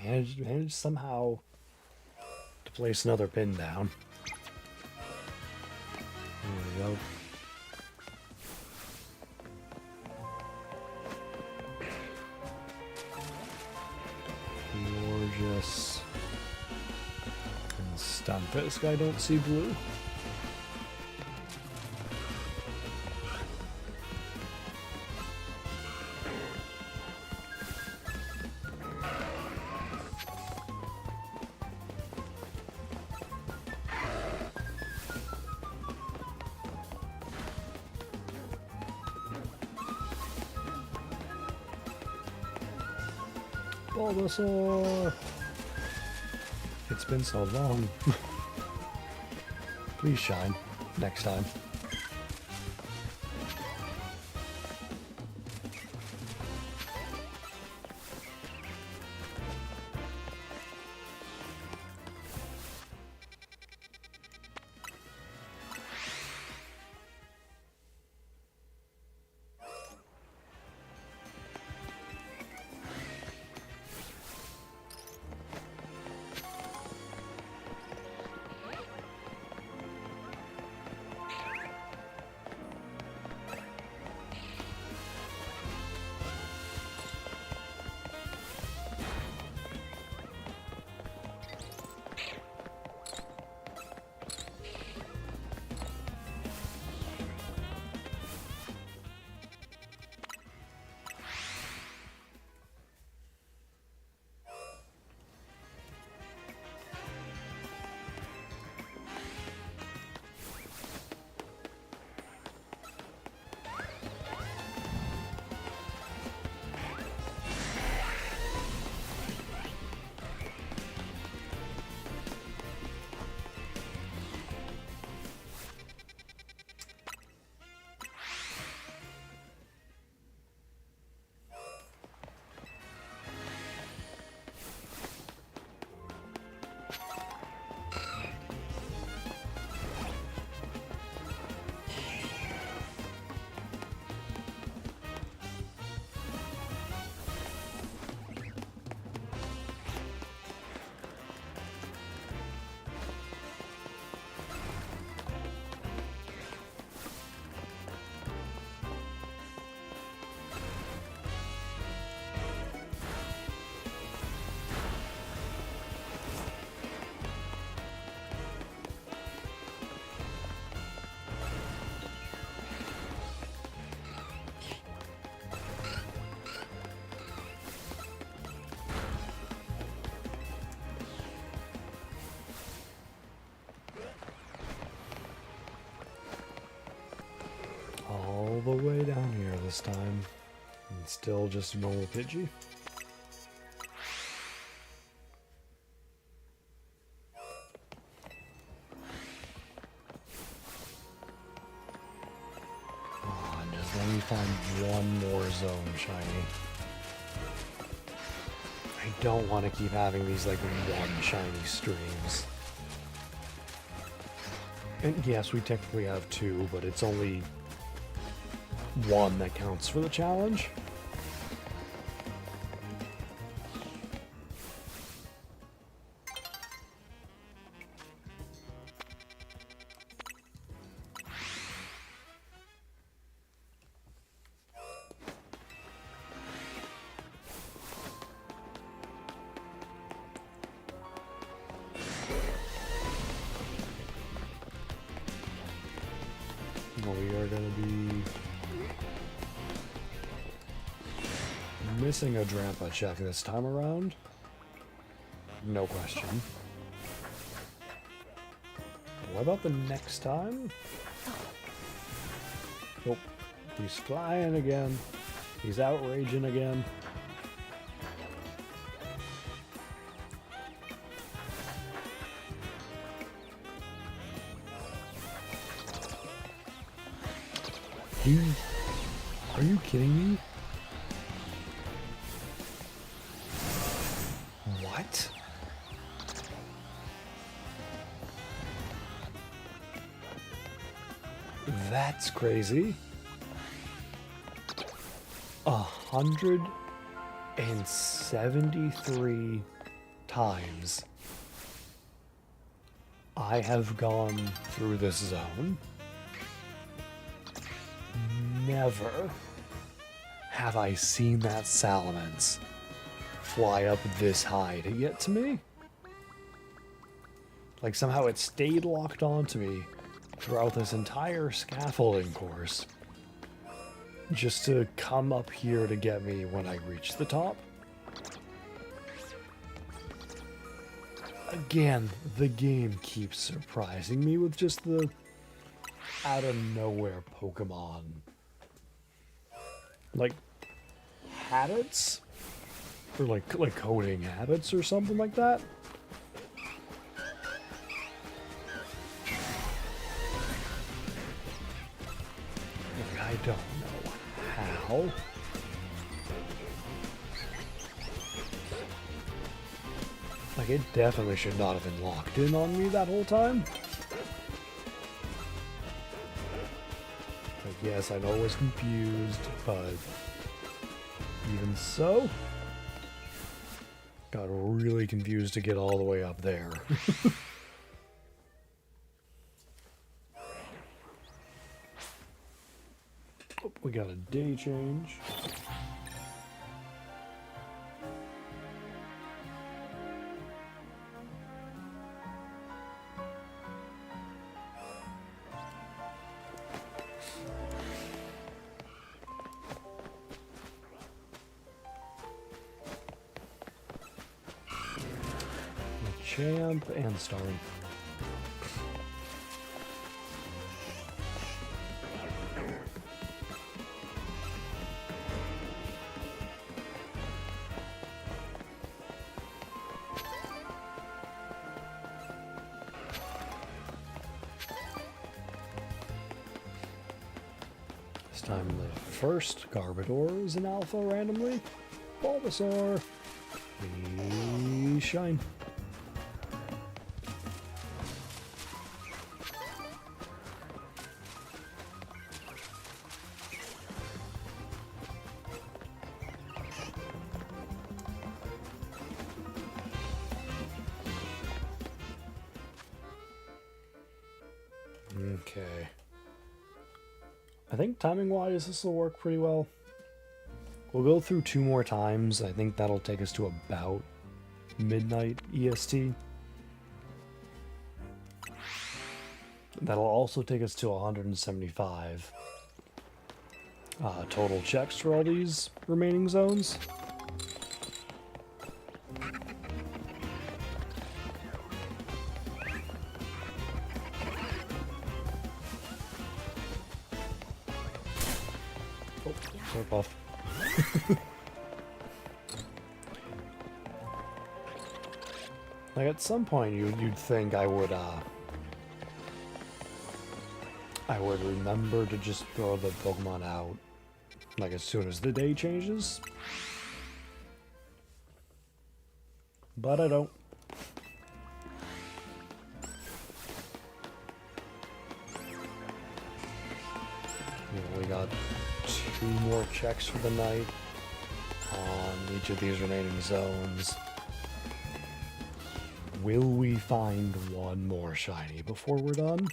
Managed somehow to place another pin down. There we go. Gorgeous. And Stunfisk, I don't see blue. Bulbasaur! It's been so long. Please shine next time. this time. And still just a normal Pidgey. Oh, and just let me find one more zone shiny. I don't want to keep having these like one shiny streams. And yes, we technically have two, but it's only one that counts for the challenge. We are going to be missing a Drampa check this time around. No question. What about the next time? Oh, he's flying again. He's outraging again. Are you kidding me? What? That's crazy. 173 times I have gone through this zone. Never have I seen that Salamence fly up this high to get to me. Like somehow it stayed locked onto me throughout this entire scaffolding course just to come up here to get me when I reach the top. Again, the game keeps surprising me with just the out of nowhere Pokemon. Like habits? Or like coding habits or something like that? Like, I don't know how. Like, it definitely should not have been locked in on me that whole time. Like, yes, I know I was confused, but even so, got really confused to get all the way up there. Oh, we got a day change. Champ and Starry. This time the first Garbodor is an alpha randomly. Bulbasaur. Please shine. Okay. I think timing-wise this will work pretty well. We'll go through 2 more times. I think that'll take us to about midnight EST. That'll also take us to 175 total checks for all these remaining zones. Slurpuff. Like at some point you'd think I would remember to just throw the Pokemon out like as soon as the day changes. But I don't. We only got 2 more checks for the night on each of these remaining zones. Will we find one more shiny before we're done?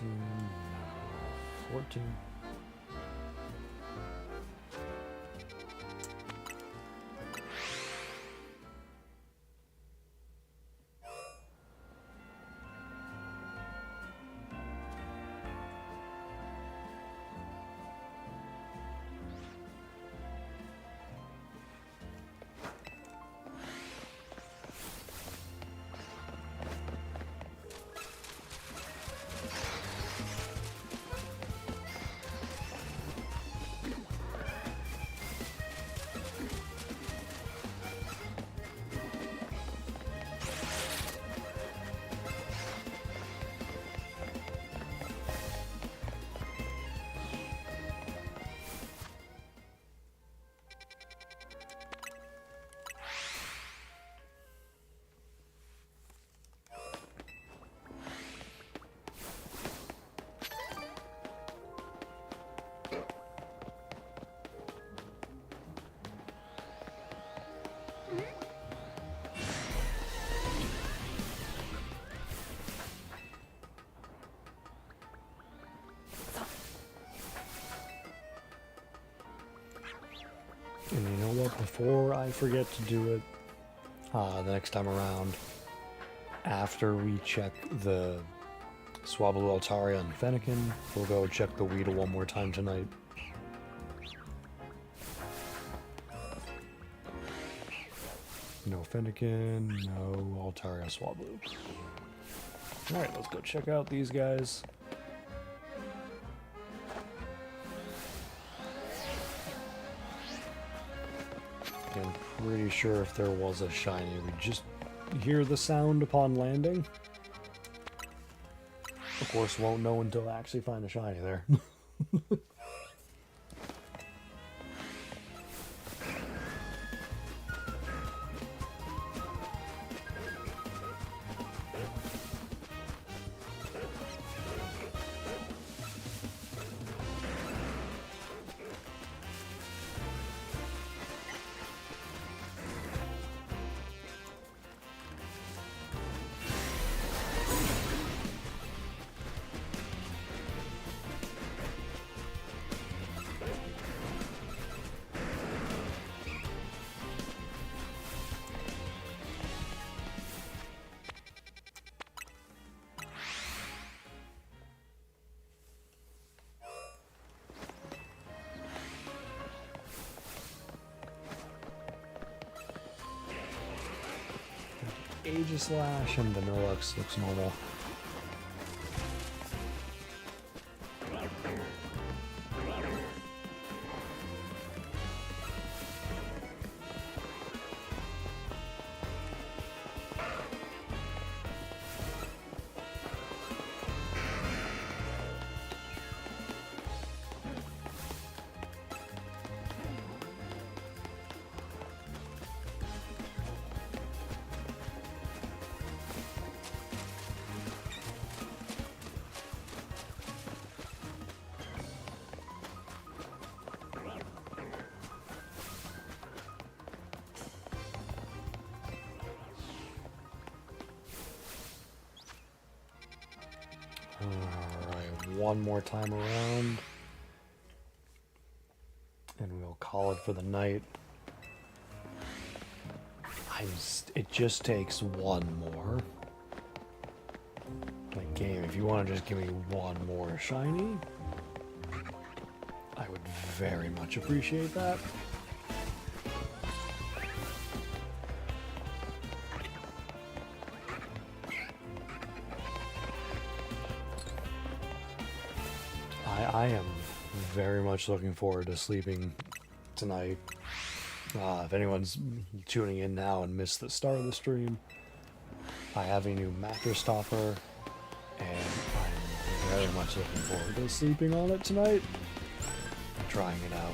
No, 14. And you know what? Before I forget to do it the next time around, after we check the Swablu, Altaria, and Fennekin, we'll go check the Weedle one more time tonight. No Fennekin, no Altaria, Swablu. Alright, let's go check out these guys. I'm pretty sure if there was a shiny, we'd just hear the sound upon landing. Of course, won't know until I actually find a shiny there. Aegislash and Vanillux looks normal. Alright, one more time around. And we'll call it for the night. It just takes one more. Like, game, if you want to just give me one more shiny, I would very much appreciate that. I am very much looking forward to sleeping tonight. If anyone's tuning in now and missed the start of the stream, I have a new mattress topper, and I'm very much looking forward to sleeping on it tonight and trying it out.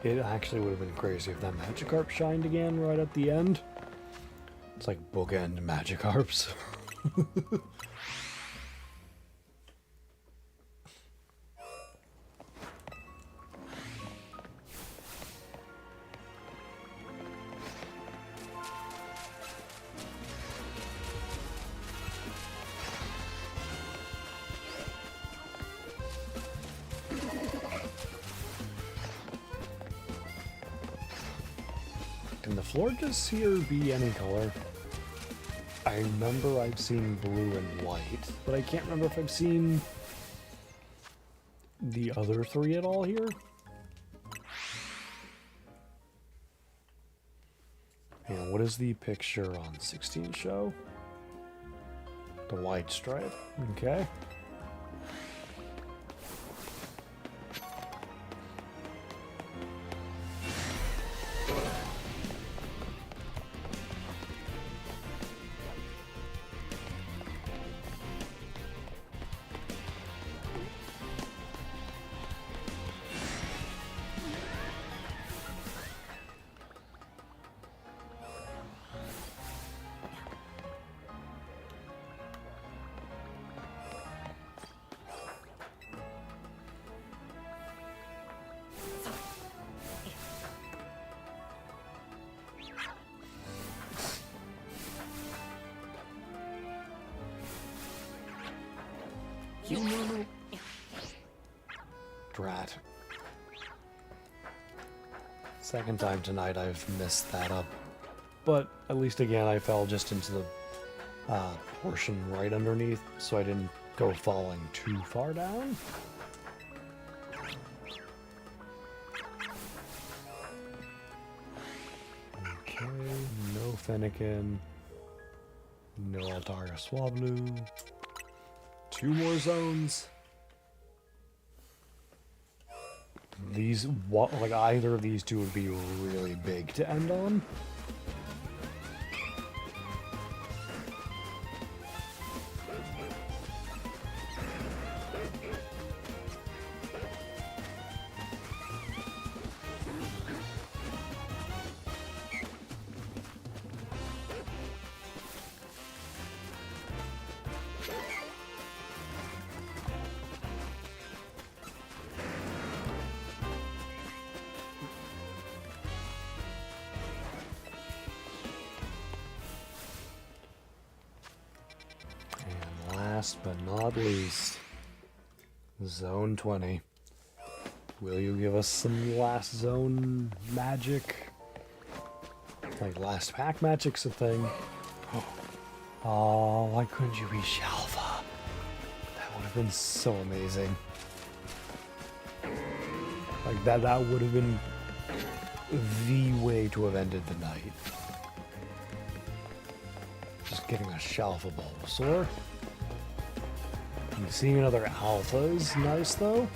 It actually would have been crazy if that Magikarp shined again right at the end. It's like bookend Magikarps. Can the floor just here be any color? I remember I've seen blue and white, but I can't remember if I've seen the other three at all here. And what is the picture on 16 show? The white stripe. Okay. Drat. Second time tonight I've messed that up. But at least again I fell just into the portion right underneath, so I didn't go falling too far down. Okay, no Fennekin. No Altaria Swablu. 2 more zones. These, like either of these two would be really big to end on. Last but not least, Zone 20. Will you give us some last zone magic? Like last pack magic's a thing. Oh, why couldn't you be Shalva? That would have been so amazing. Like that would have been the way to have ended the night. Just getting a shelf of Bulbasaur. And seeing another alpha is nice though.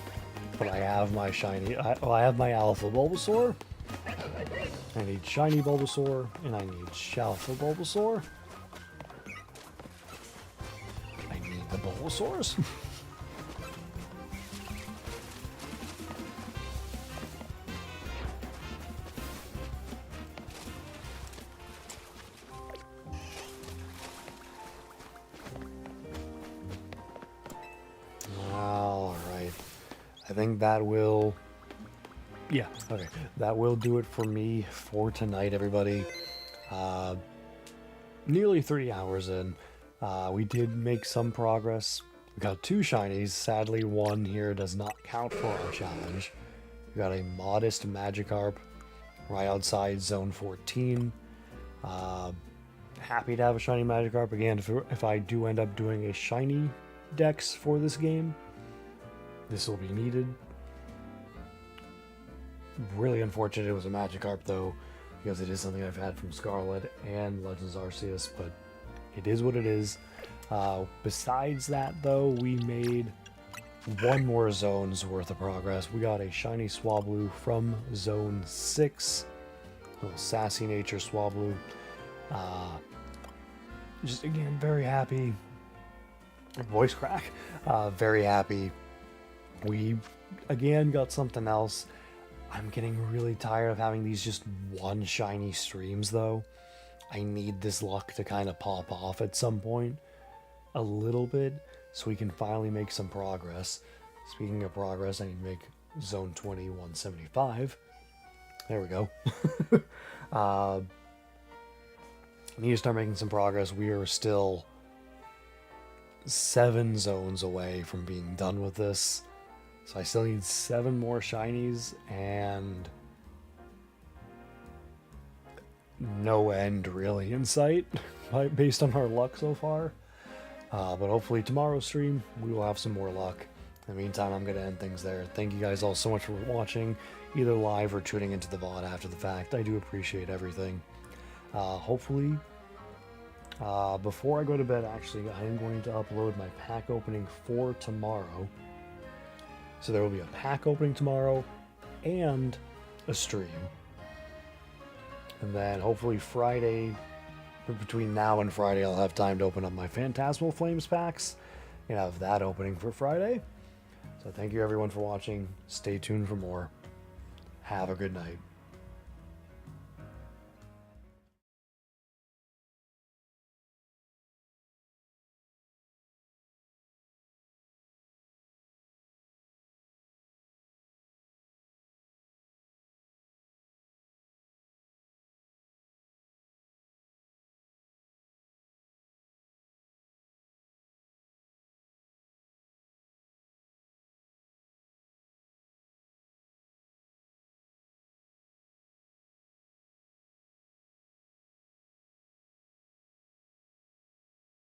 But I have my shiny, I have my alpha Bulbasaur. I need shiny Bulbasaur, and I need shelf of Bulbasaur. I need the Bulbasaurs. Alright. I think that will... Yeah, okay. That will do it for me for tonight, everybody. Nearly 3 hours in. We did make some progress. We got 2 shinies. Sadly, one here does not count for our challenge. We got a modest Magikarp right outside Zone 14. Happy to have a shiny Magikarp. Again, if I do end up doing a shiny dex for this game, this will be needed. Really unfortunate it was a Magikarp though, because it is something I've had from Scarlet and Legends Arceus, but it is what it is. Besides that though, we made 1 more zone's worth of progress. We got a shiny Swablu from Zone 6. A little sassy nature Swablu. Just again, very happy. Voice crack. Very happy. We again got something else. I'm getting really tired of having these just 1 shiny streams though. I need this luck to kind of pop off at some point a little bit so we can finally make some progress. Speaking of progress, I need to make Zone 20 175. There we go. I need to start making some progress. We are still 7 zones away from being done with this. So I still need 7 more shinies and no end really in sight based on our luck so far. But hopefully tomorrow's stream we will have some more luck. In the meantime, I'm going to end things there. Thank you guys all so much for watching, either live or tuning into the VOD after the fact. I do appreciate everything. Hopefully, before I go to bed, actually, I am going to upload my pack opening for tomorrow. So there will be a pack opening tomorrow and a stream. And then hopefully Friday, between now and Friday, I'll have time to open up my Phantasmal Flames packs and have that opening for Friday. So thank you everyone for watching. Stay tuned for more. Have a good night.